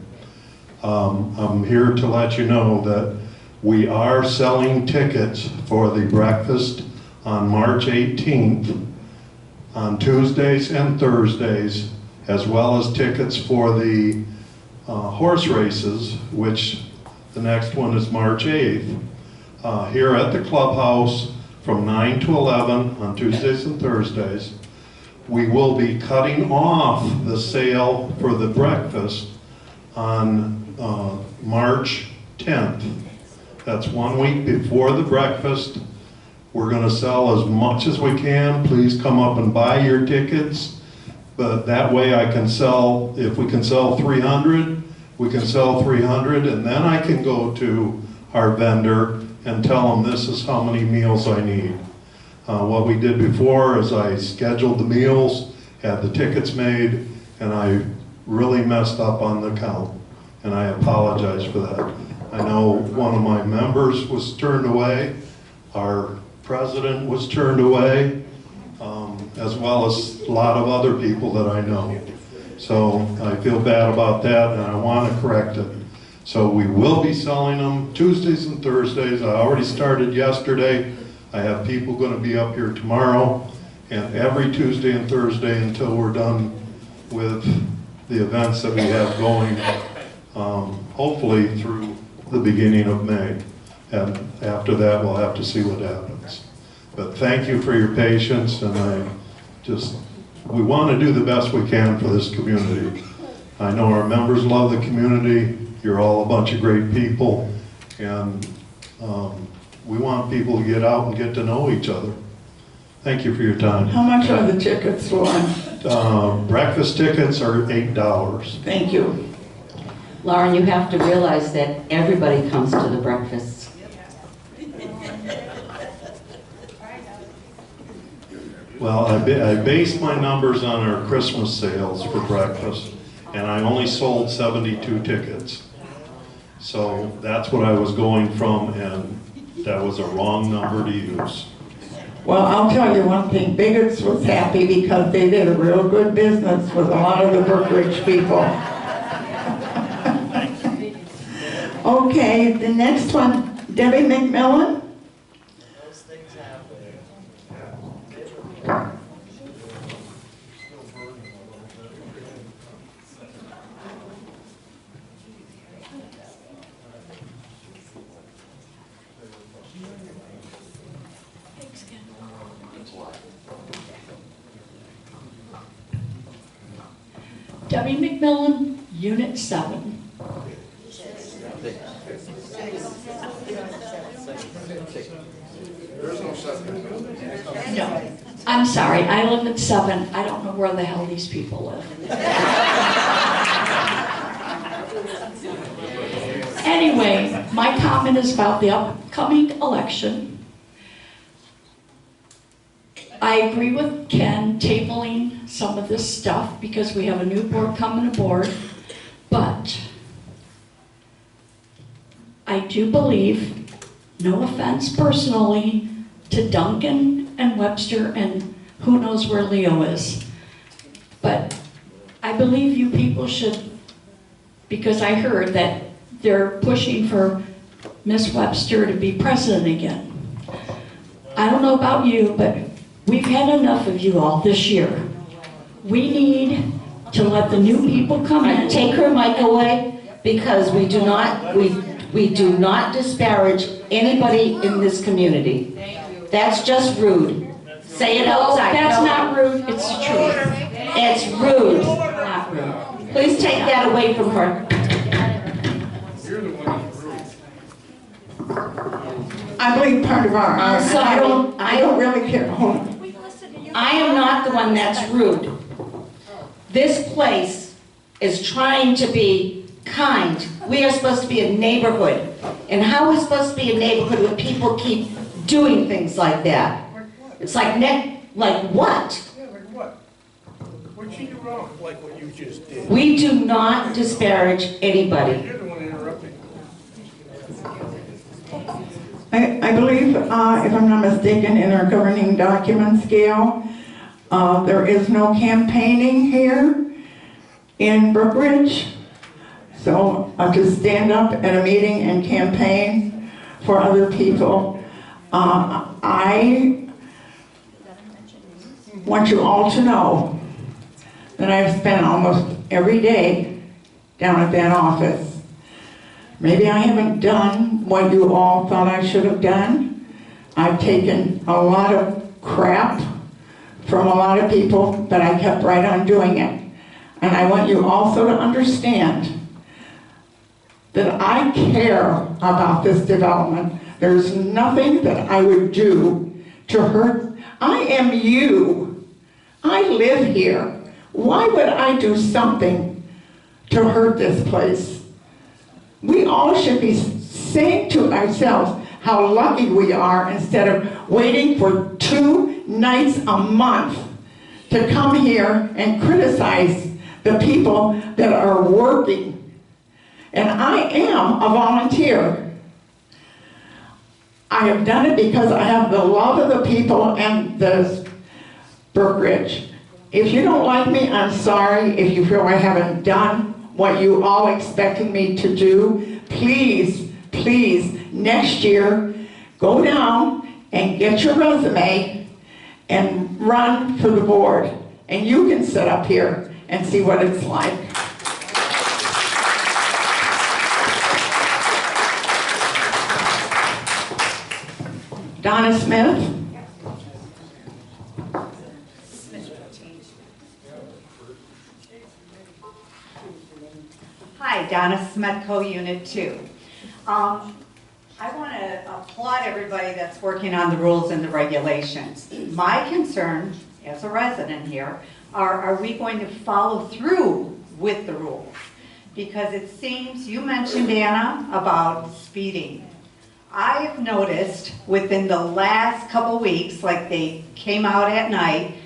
I'm here to let you know that we are selling tickets for the breakfast on March 18th, on Tuesdays and Thursdays, as well as tickets for the horse races, which the next one is March 8th, here at the clubhouse from 9 to 11 on Tuesdays and Thursdays. We will be cutting off the sale for the breakfast on March 10th. That's 1 week before the breakfast. We're going to sell as much as we can. Please come up and buy your tickets. But that way I can sell, if we can sell 300, we can sell 300, and then I can go to our vendor and tell them this is how many meals I need. What we did before is I scheduled the meals, had the tickets made, and I really messed up on the count. And I apologize for that. I know one of my members was turned away, our president was turned away, as well as a lot of other people that I know. So I feel bad about that, and I want to correct it. So we will be selling them Tuesdays and Thursdays. I already started yesterday. I have people going to be up here tomorrow, and every Tuesday and Thursday until we're done with the events that we have going, hopefully through the beginning of May. And after that, we'll have to see what happens. But thank you for your patience, and we want to do the best we can for this community. I know our members love the community. You're all a bunch of great people, and we want people to get out and get to know each other. Thank you for your time. How much are the tickets, Lauren? Breakfast tickets are $8. Thank you. Lauren, you have to realize that everybody comes to the breakfasts. Well, I based my numbers on our Christmas sales for breakfast, and I only sold 72 tickets. So that's what I was going from, and that was a wrong number to use. Well, I'll tell you one thing. Bigots was happy because they did a real good business with a lot of the Brookridge people. Okay, the next one, Debbie McMillan. Those things happen. Debbie McMillan, Unit 7. There's no second. No, I'm sorry, I live at 7. I don't know where the hell these people live. Anyway, my comment is about the upcoming election. I agree with Ken tabling some of this stuff because we have a new board coming aboard, but I do believe, no offense personally, to Duncan and Webster and who knows where Leo is, but I believe you people should, because I heard that they're pushing for Miss Webster to be president again. I don't know about you, but we've had enough of you all this year. We need to let the new people come in. Take her mic away, because we do not disparage anybody in this community. That's just rude. Say it outside. That's No. not rude, it's the truth. It's rude. Not rude. Please take that away from her. You're the one that's rude. I believe part of our, I'm sorry. I don't really care. Hold on. I am not the one that's rude. This place is trying to be kind. We are supposed to be a neighborhood. And how are we supposed to be a neighborhood when people keep doing things like that? It's like what? Yeah, like what? What'd she do wrong? Like what you just did. We do not disparage anybody. You're the one interrupting. I believe, if I'm not mistaken, in our governing document scale, there is no campaigning here in Brookridge. So to stand up at a meeting and campaign for other people, I want you all to know that I've spent almost every day down at that office. Maybe I haven't done what you all thought I should have done. I've taken a lot of crap from a lot of people, but I kept right on doing it. And I want you also to understand that I care about this development. There's nothing that I would do to hurt. I am you. I live here. Why would I do something to hurt this place? We all should be saying to ourselves how lucky we are instead of waiting for 2 nights a month to come here and criticize the people that are working. And I am a volunteer. I have done it because I have the love of the people and the Brookridge. If you don't like me, I'm sorry. If you feel I haven't done what you all expected me to do, please, please, next year, go down and get your resume and run for the board. And you can sit up here and see what it's like. Donna Smith. Hi, Donna Smith, Co-Unit 2. I want to applaud everybody that's working on the rules and the regulations. My concern, as a resident here, are we going to follow through with the rules? Because it seems, you mentioned, Anna, about speeding. I have noticed within the last couple weeks, like they came out at night,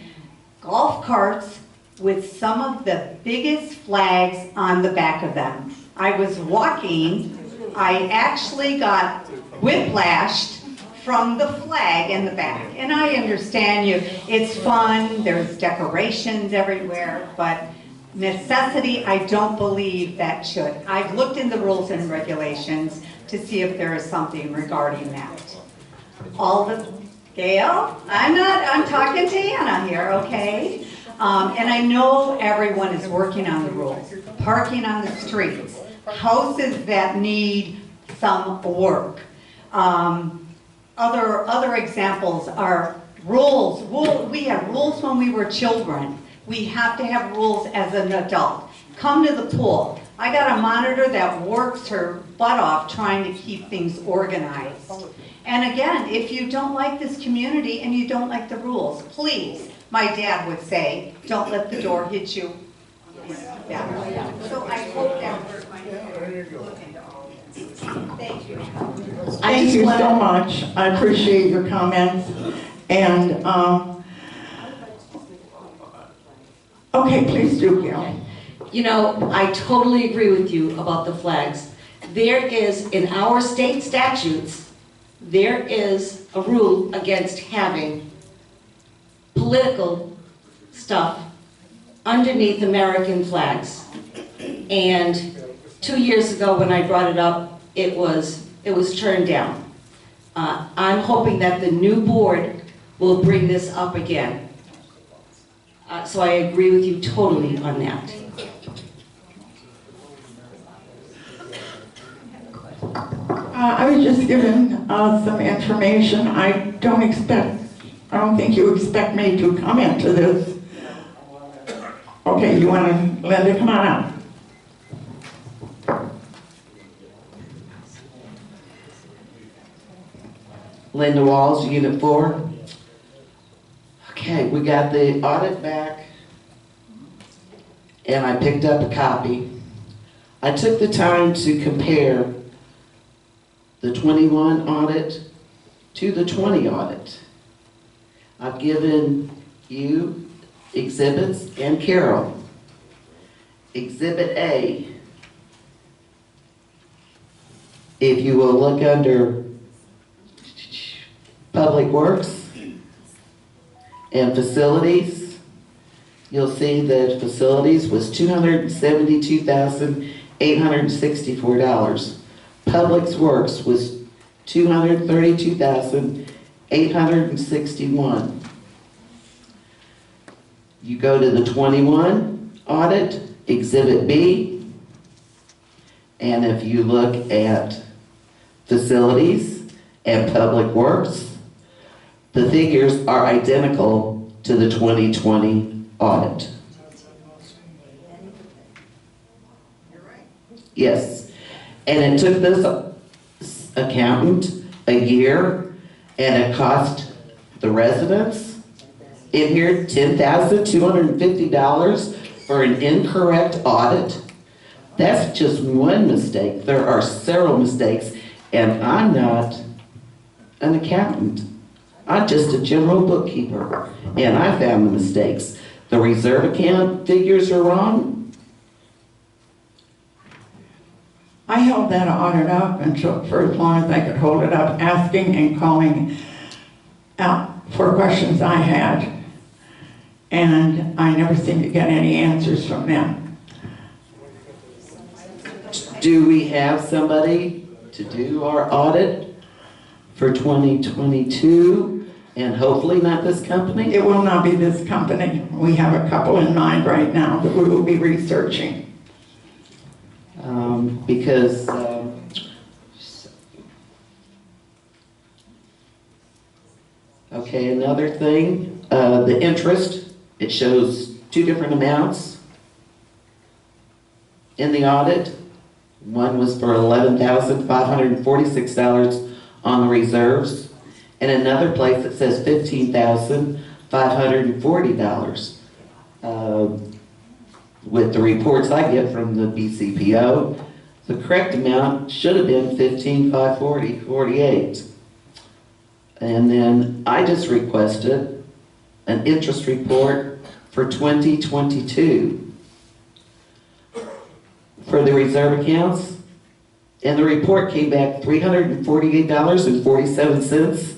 golf carts with some of the biggest flags on the back of them. I was walking, I actually got whiplashed from the flag in the back. And I understand you, it's fun, there's decorations everywhere, but necessity, I don't believe that should. I've looked in the rules and regulations to see if there is something regarding that. Gail, I'm talking to Anna here, okay? And I know everyone is working on the rules. Parking on the streets, houses that need some work. Other examples are rules. We had rules when we were children. We have to have rules as an adult. Come to the pool. I got a monitor that works her butt off trying to keep things organized. And again, if you don't like this community and you don't like the rules, please, my dad would say, don't let the door hit you. Yeah. So I hope that we're going to look into all this. Thank you. Thank you so much. I appreciate your comments. And, okay, please do, Gail. You know, I totally agree with you about the flags. There is, in our state statutes, there is a rule against having political stuff underneath American flags. And 2 years ago when I brought it up, it was turned down. I'm hoping that the new board will bring this up again. So I agree with you totally on that. I was just given some information. I don't think you expect me to come into this. Okay, you want to, Linda, come on up. Linda Walls, Unit 4. Okay, we got the audit back, and I picked up a copy. I took the time to compare the 21 audit to the 20 audit. I've given you exhibits and Carol. Exhibit A, if you will look under Public Works and Facilities, you'll see that facilities was $272,800. $864. Public Works was $232,861. You go to the 21 audit, Exhibit B, and if you look at facilities and Public Works, the figures are identical to the 2020 audit. Yes, and it took this accountant a year, and it cost the residents in here $10,250 for an incorrect audit. That's just one mistake. There are several mistakes, and I'm not an accountant. I'm just a general bookkeeper, and I found the mistakes. The reserve account figures are wrong. I held that audit up until for as long as I could hold it up, asking and calling out for questions I had. And I never seemed to get any answers from them. Do we have somebody to do our audit for 2022? And hopefully not this company? It will not be this company. We have a couple in mind right now that we will be researching. Because okay, another thing, the interest, it shows two different amounts in the audit. One was for $11,546 on the reserves, and another place it says $15,540. With the reports I get from the BCPO, the correct amount should have been $15,540.48. And then I just requested an interest report for 2022 for the reserve accounts, and the report came back $348.47.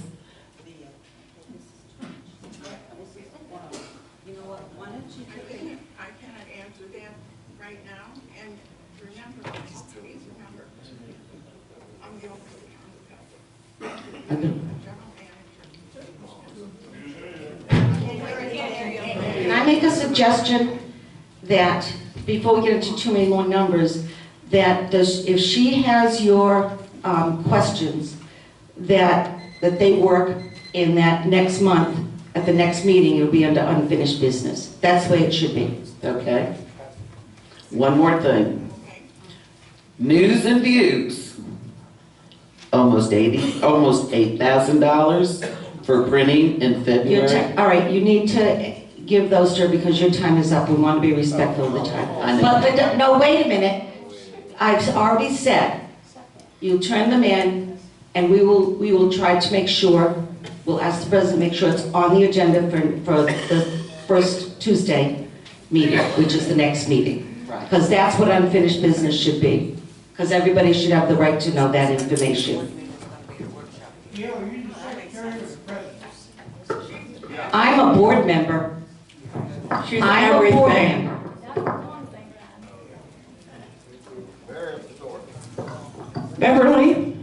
Can I make a suggestion that, before we get into too many more numbers, that if she has your questions, that they work in that next month, at the next meeting, it'll be under unfinished business. That's the way it should be. Okay. One more thing. News and Views, almost $8,000 for printing in February. All right, you need to give those to her because your time is up. We want to be respectful of the time. But no, wait a minute. I've already said, you turn them in, and we will try to make sure, we'll ask the president to make sure it's on the agenda for the first Tuesday meeting, which is the next meeting. Because that's what unfinished business should be. Because everybody should have the right to know that information. I'm a board member. She's I'm everything. a board member. Beverly?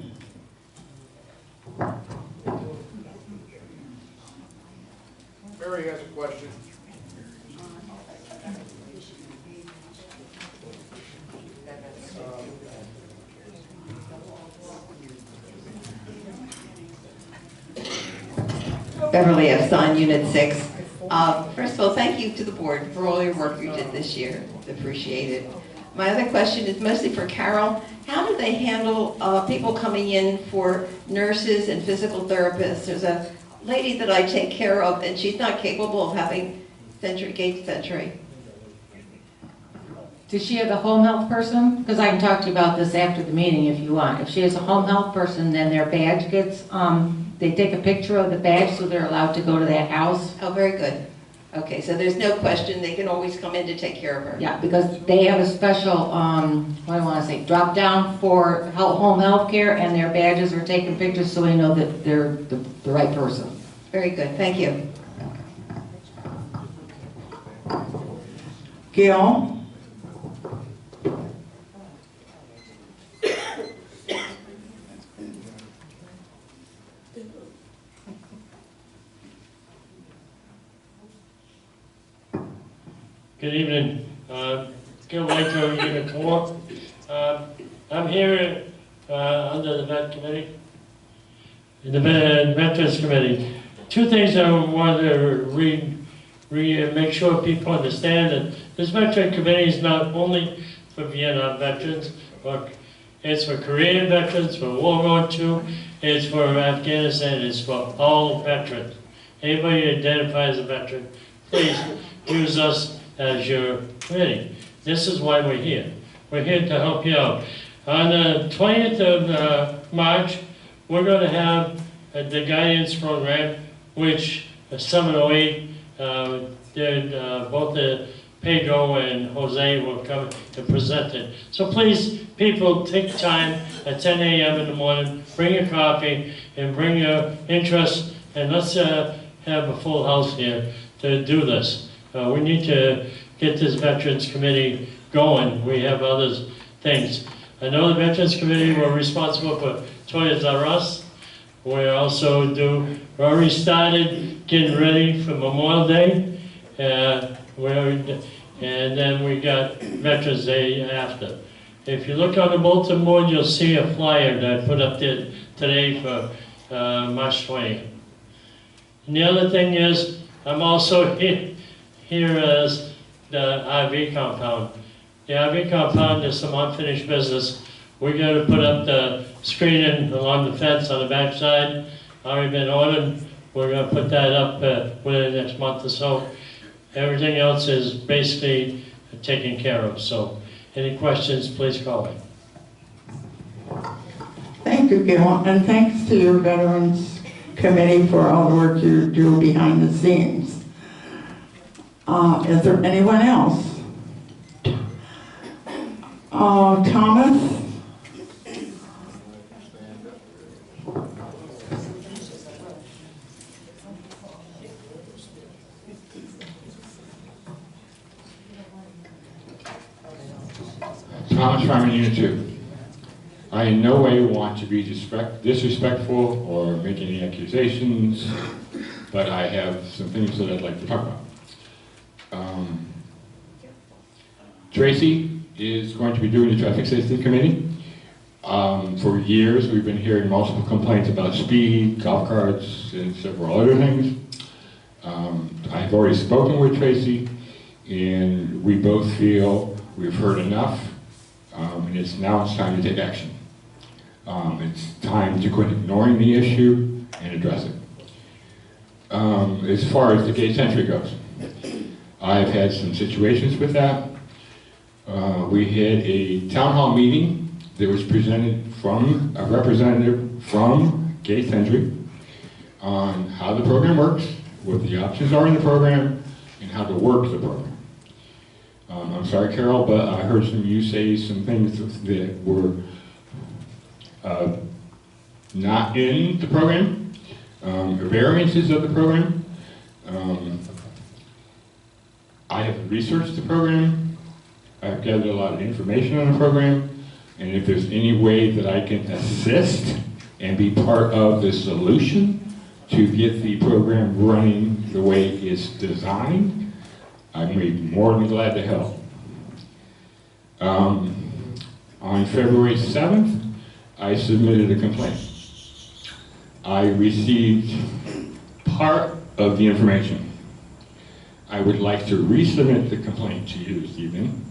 Mary has a question. Beverly F. Son, Unit 6. First of all, thank you to the board for all your work you did this year. Appreciate it. My other question is mostly for Carol. How do they handle people coming in for nurses and physical therapists? There's a lady that I take care of, and she's not capable of having gait century. Does she have a home health person? Because I can talk to you about this after the meeting if you want. If she has a home health person, then their badge gets, they take a picture of the badge so they're allowed to go to that house. Oh, very good. Okay, so there's no question, they can always come in to take care of her. Yeah, because they have a special, what do I want to say, drop down for home health care, and their badges are taking pictures so we know that they're the right person. Very good, thank you. Gil? Good evening. Gil Waco, Unit 4. I'm here under the Vet Committee, the Veterans Committee. Two things I want to make sure people understand that this Veteran Committee is not only for Vietnam veterans, but it's for Korean veterans, for World War II, it's for Afghanistan, it's for all veterans. Anybody who identifies as a veteran, please use us as your committee. This is why we're here. We're here to help you out. On the 20th of March, we're going to have the guidance program, which 708 did both Pedro and Jose will come and present it. So please, people, take time at 10 a.m. in the morning, bring your coffee and bring your interest, and let's have a full house here to do this. We need to get this Veterans Committee going. We have other things. I know the Veterans Committee were responsible for Toys R Us. We also we already started getting ready for Memorial Day. And then we got Veterans Day after. If you look on the bulletin board, you'll see a flyer that I put up there today for March 20th. And the other thing is, I'm also here as the RV compound. The RV compound is some unfinished business. We got to put up the screening along the fence on the backside. Already been ordered. We're going to put that up within the next month or so. Everything else is basically taken care of. So, any questions, please call me. Thank you, Gil, and thanks to your Veterans Committee for all the work you do behind the scenes. Is there anyone else? Thomas? Thomas Farmer, Unit 2. I in no way want to be disrespectful or make any accusations, but I have some things that I'd like to talk about. Tracy is going to be doing the Traffic Safety Committee. For years, we've been hearing multiple complaints about speed, golf carts, and several other things. I've already spoken with Tracy, and we both feel we've heard enough. And now it's time to take action. It's time to quit ignoring the issue and address it. As far as the gate entry goes, I've had some situations with that. We had a town hall meeting that was presented from a representative from Gate Entry on how the program works, what the options are in the program, and how to work the program. I'm sorry, Carol, but I heard you say some things that were not in the program, variances of the program. I have researched the program. I've gathered a lot of information on the program, and if there's any way that I can assist and be part of the solution to get the program running the way it's designed, I'm more than glad to help. On February 7th, I submitted a complaint. I received part of the information. I would like to resubmit the complaint to you this evening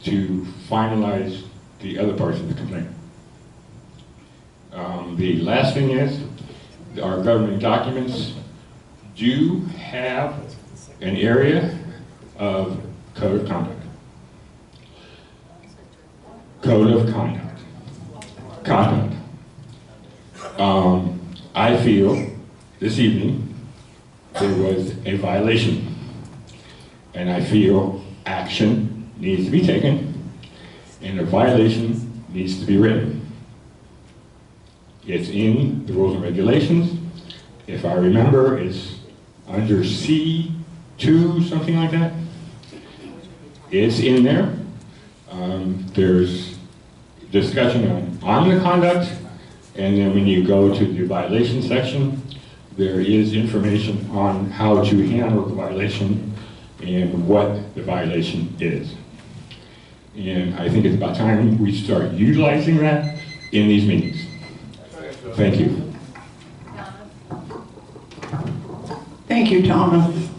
to finalize the other parts of the complaint. The last thing is, our government documents do have an area of code of conduct. Code of conduct. Conduct. I feel this evening there was a violation, and I feel action needs to be taken, and a violation needs to be written. It's in the rules and regulations. If I remember, it's under C2, something like that. It's in there. There's discussion on the conduct, and then when you go to the violation section, there is information on how to handle the violation and what the violation is. And I think it's about time we start utilizing that in these meetings. Thank you. Thank you, Thomas.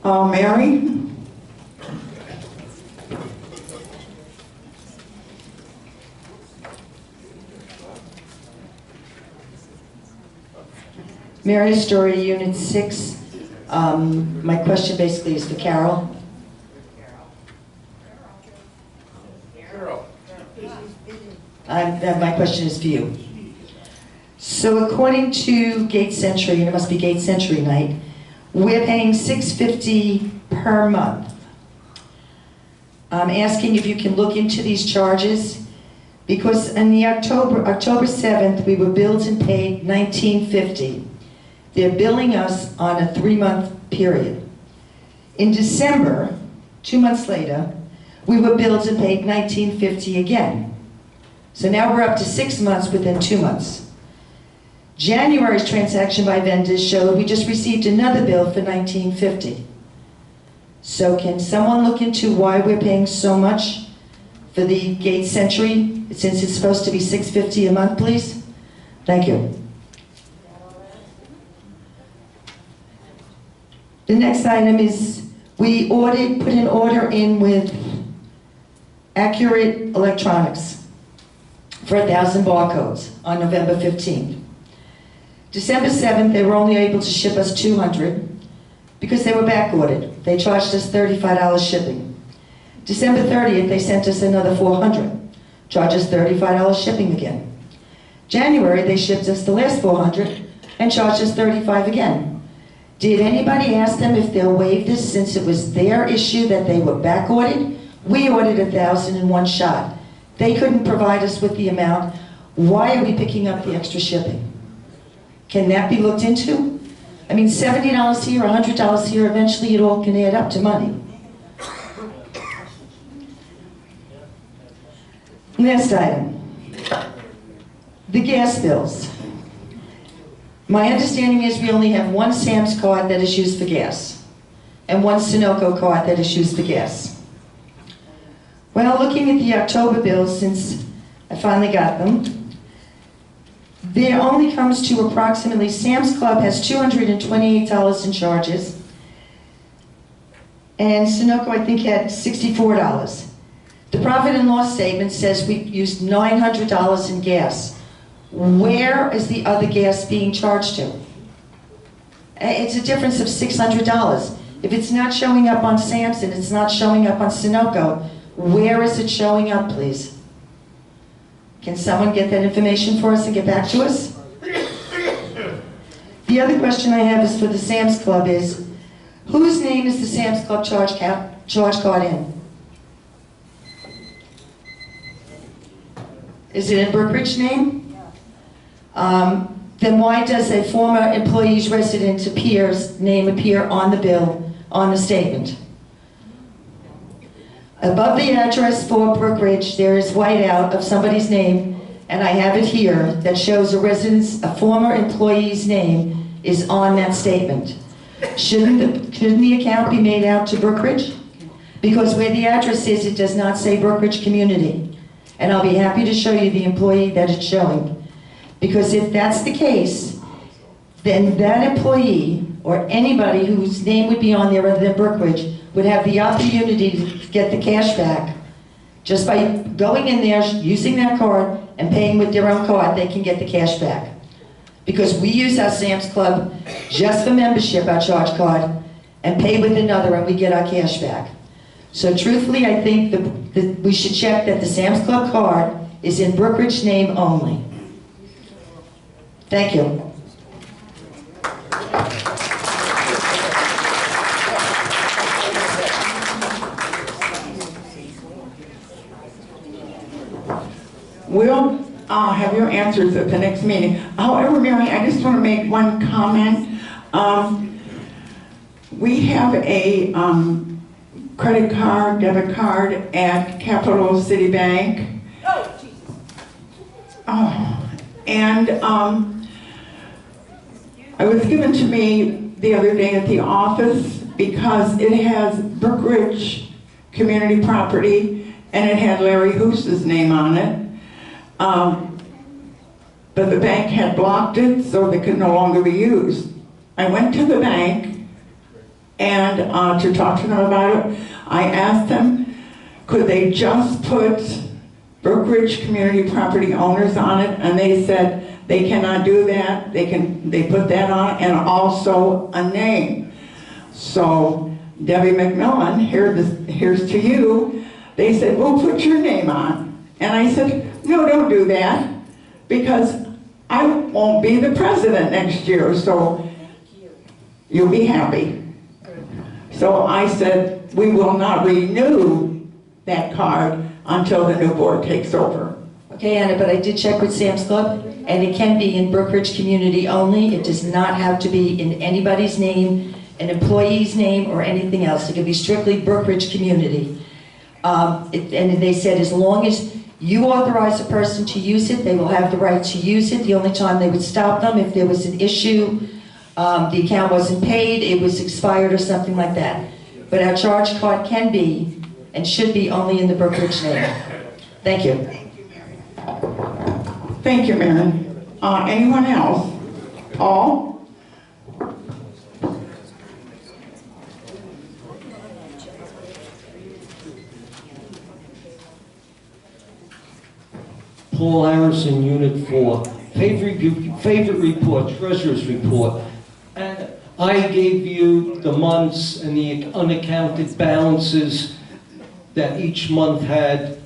Mary? Mary Story, Unit 6. My question basically is for Carol. My question is for you. So according to Gate Century, and it must be Gate Century night, we're paying $650 per month. I'm asking if you can look into these charges, because in the October 7th, we were billed and paid $19.50. They're billing us on a 3-month period. In December, 2 months later, we were billed and paid $19.50 again. So now we're up to 6 months within 2 months. January's transaction by vendors showed we just received another bill for $19.50. So can someone look into why we're paying so much for the Gate Century, since it's supposed to be $650 a month, please? Thank you. The next item is we put an order in with Accurate Electronics for 1,000 barcodes on November 15th. December 7th, they were only able to ship us 200 because they were back ordered. They charged us $35 shipping. December 30th, they sent us another 400, charged us $35 shipping again. January, they shipped us the last 400 and charged us $35 again. Did anybody ask them if they'll waive this since it was their issue that they were back ordered? We ordered 1,000 in one shot. They couldn't provide us with the amount. Why are we picking up the extra shipping? Can that be looked into? I mean, $70 here, $100 here, eventually it all can add up to money. Last item, the gas bills. My understanding is we only have one Sam's card that is used for gas, and one Sunoco card that is used for gas. Well, looking at the October bills, since I finally got them, there only comes to approximately, Sam's Club has $228 in charges, and Sunoco, I think, had $64. The profit and loss statement says we used $900 in gas. Where is the other gas being charged to? It's a difference of $600. If it's not showing up on Sam's and it's not showing up on Sunoco, where is it showing up, please? Can someone get that information for us and get back to us? The other question I have is for the Sam's Club is, whose name is the Sam's Club charge card in? Is it in Brookridge name? Then why does a former employee's resident name appear on the bill, on the statement? Above the address for Brookridge, there is whiteout of somebody's name, and I have it here, that shows a former employee's name is on that statement. Shouldn't the account be made out to Brookridge? Because where the address is, it does not say Brookridge Community. And I'll be happy to show you the employee that it's showing. Because if that's the case, then that employee, or anybody whose name would be on there other than Brookridge, would have the opportunity to get the cash back. Just by going in there, using that card, and paying with their own card, they can get the cash back. Because we use our Sam's Club just for membership, our charge card, and pay with another, and we get our cash back. So truthfully, I think that we should check that the Sam's Club card is in Brookridge name only. Thank you. We'll have your answers at the next meeting. However, Mary, I just want to make one comment. We have a credit card, debit card at Capital City Bank. And it was given to me the other day at the office because it has Brookridge community property and it had Larry Hoose's name on it. But the bank had blocked it so they could no longer be used. I went to the bank and to talk to them about it. I asked them, could they just put Brookridge community property owners on it? And they said they cannot do that. They put that on and also a name. So Debbie McMillan, here's to you. They said, we'll put your name on. And I said, no, don't do that, because I won't be the president next year, so you'll be happy. So I said, we will not renew that card until the new board takes over. Okay, Anna, but I did check with Sam's Club, and it can be in Brookridge community only. It does not have to be in anybody's name, an employee's name, or anything else. It can be strictly Brookridge community. And they said as long as you authorize a person to use it, they will have the right to use it. The only time they would stop them if there was an issue, the account wasn't paid, it was expired or something like that. But our charge card can be and should be only in the Brookridge name. Thank you. Thank you, Mary. Anyone else? Paul? Paul Harrison, Unit 4. Favorite report, Treasurer's Report. And I gave you the months and the unaccounted balances that each month had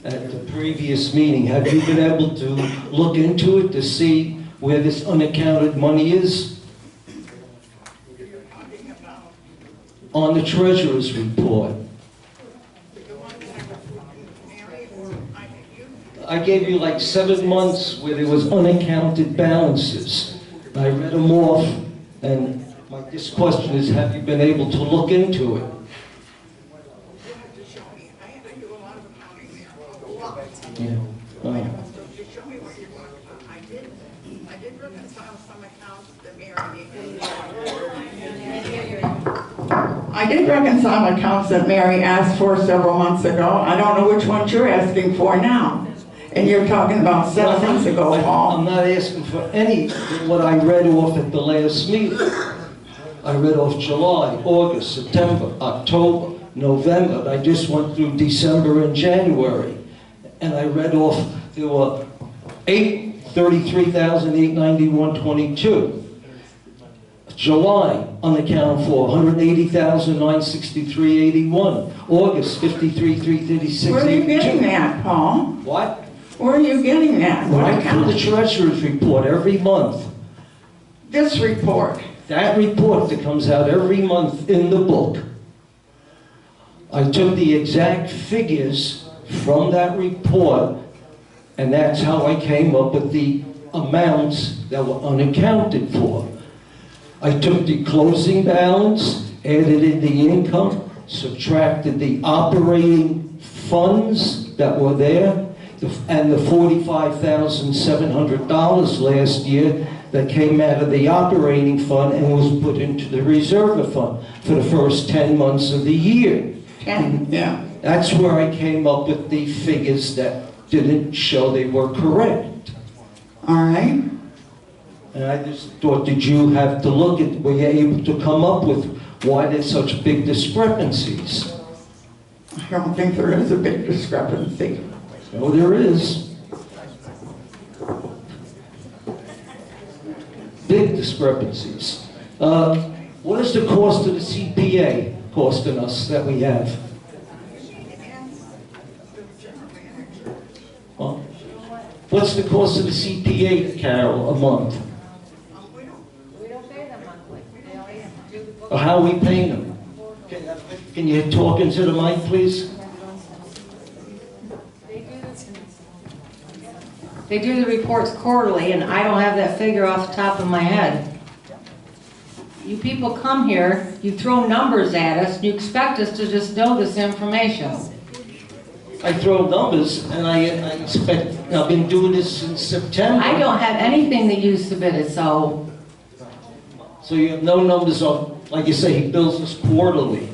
at the previous meeting. Have you been able to look into it to see where this unaccounted money is? On the Treasurer's Report. I gave you like 7 months where there was unaccounted balances. I read them off, and this question is, have you been able to look into it? Yeah. I did reconcile accounts that Mary asked for several months ago. I don't know which ones you're asking for now. And you're talking about 7 months ago, Paul. I'm not asking for any, what I read off at the last meeting. I read off July, August, September, October, November. I just went through December and January. And I read off, there were $33,891.22. July, unaccounted for, $180,963.81. August, $53,336.82. Where are you getting that, Paul? What? Where are you getting that? Right from the Treasurer's Report every month. This report? That report that comes out every month in the book. I took the exact figures from that report, and that's how I came up with the amounts that were unaccounted for. I took the closing balance, added in the income, subtracted the operating funds that were there, and the $45,700 last year that came out of the operating fund and was put into the reserve fund for the first 10 months of the year. Yeah. That's where I came up with the figures that didn't show they were correct. All right. And I just thought, did you have to look at, were you able to come up with why there's such big discrepancies? I don't think there is a big discrepancy. No, there is. Big discrepancies. What is the cost of the CPA costing us that we have? What's the cost of the CPA, Carol, a month? We don't pay them monthly. They only do the book. Or how are we paying them? Can you talk into the mic, please? They do the reports quarterly, and I don't have that figure off the top of my head. You people come here, you throw numbers at us, and you expect us to just know this information. I throw numbers, and I expect, I've been doing this since September. I don't have anything that you submitted, so. So you have no numbers on Like you say, he bills us quarterly.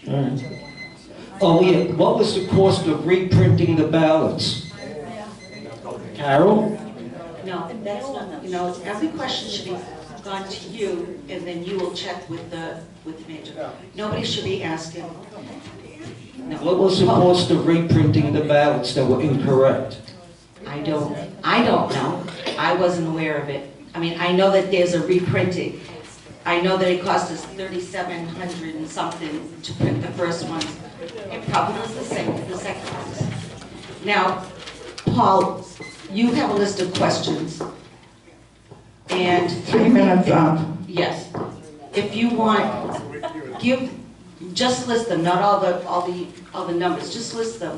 All right. Oh, yeah, what was the cost of reprinting the ballots? Carol? No, that's not, you know, every question should be gone to you, and then you will check with the manager. Nobody should be asking. No. What was the cost of reprinting the ballots that were incorrect? I don't know. I wasn't aware of it. I mean, I know that there's a reprinting. I know that it cost us $3,700 and something to print the first one. It probably was the same for the second one. Now, Paul, you have a list of questions. And 3 minutes up. yes. If you want, just list them, not all the numbers, just list them.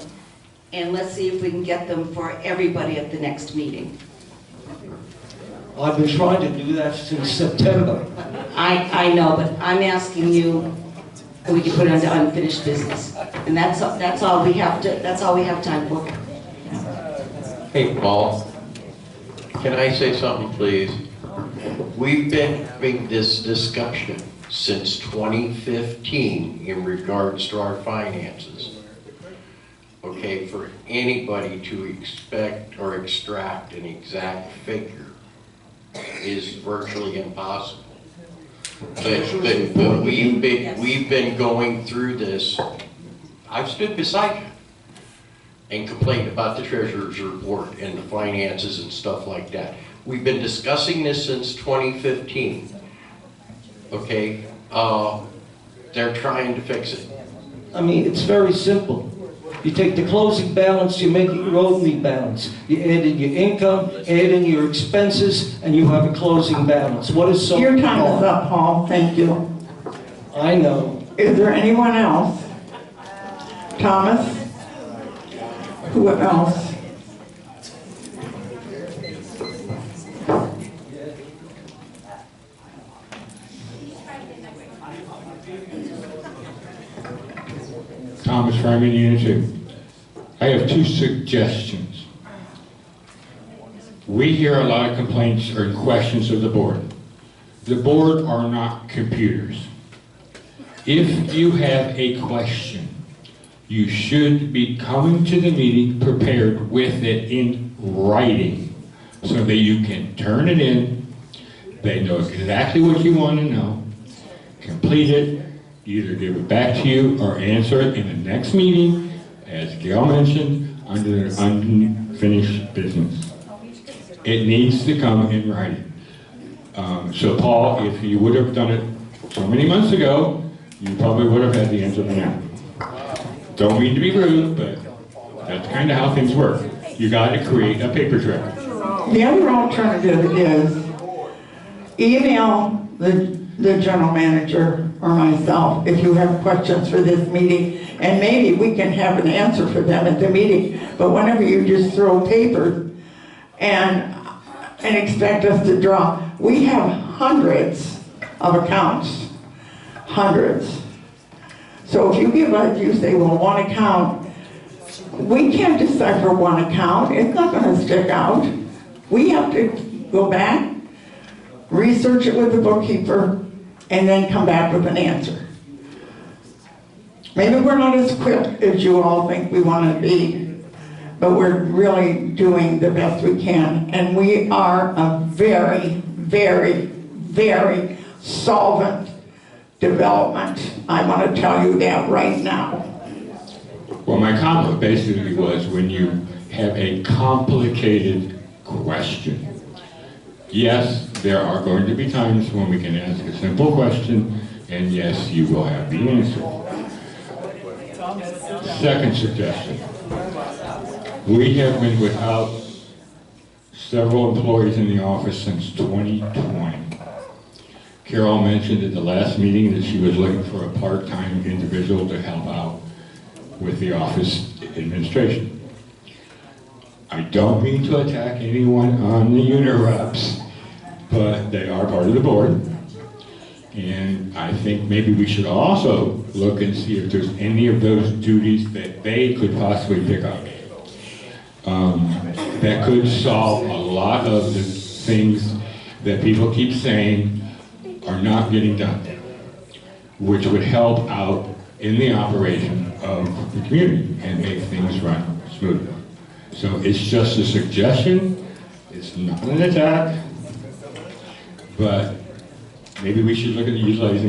And let's see if we can get them for everybody at the next meeting. I've been trying to do that since September. I know, but I'm asking you, and we can put it under unfinished business. And that's all we have time for. Hey, Paul, can I say something, please? We've been having this discussion since 2015 in regards to our finances. Okay, for anybody to expect or extract an exact figure is virtually impossible. But we've been going through this. I've stood beside you and complained about the treasurer's report and the finances and stuff like that. We've been discussing this since 2015. Okay, they're trying to fix it. I mean, it's very simple. You take the closing balance, you make it your opening balance. You add in your income, add in your expenses, and you have a closing balance. What is so Your time is up, Paul. Thank you. I know. Is there anyone else? Thomas? Who else? Thomas Fryman, Unit 2. I have two suggestions. We hear a lot of complaints or questions of the board. The board are not computers. If you have a question, you should be coming to the meeting prepared with it in writing so that you can turn it in. They know exactly what you want to know. Complete it, either give it back to you or answer it in the next meeting, as Gail mentioned, under unfinished business. It needs to come in writing. So Paul, if you would have done it so many months ago, you probably would have had the answer now. Don't mean to be rude, but that's kind of how things work. You got to create a paper trail. The other alternative is email the general manager or myself if you have questions for this meeting, and maybe we can have an answer for them at the meeting. But whenever you just throw paper and expect us to draw, we have hundreds of accounts, hundreds. So if you say, well, one account, we can't decipher one account. It's not going to stick out. We have to go back, research it with the bookkeeper, and then come back with an answer. Maybe we're not as quick as you all think we want to be, but we're really doing the best we can. And we are a very, very, very solvent development. I want to tell you that right now. Well, my comment basically was when you have a complicated question. Yes, there are going to be times when we can ask a simple question, and yes, you will have the answer. Second suggestion. We have been without several employees in the office since 2020. Carol mentioned at the last meeting that she was looking for a part-time individual to help out with the office administration. I don't mean to attack anyone on the unit reps, but they are part of the board. And I think maybe we should also look and see if there's any of those duties that they could possibly pick up. That could solve a lot of the things that people keep saying, are not getting done, which would help out in the operation of the community and make things run smoothly. So it's just a suggestion, it's not an attack, but maybe we should look at utilizing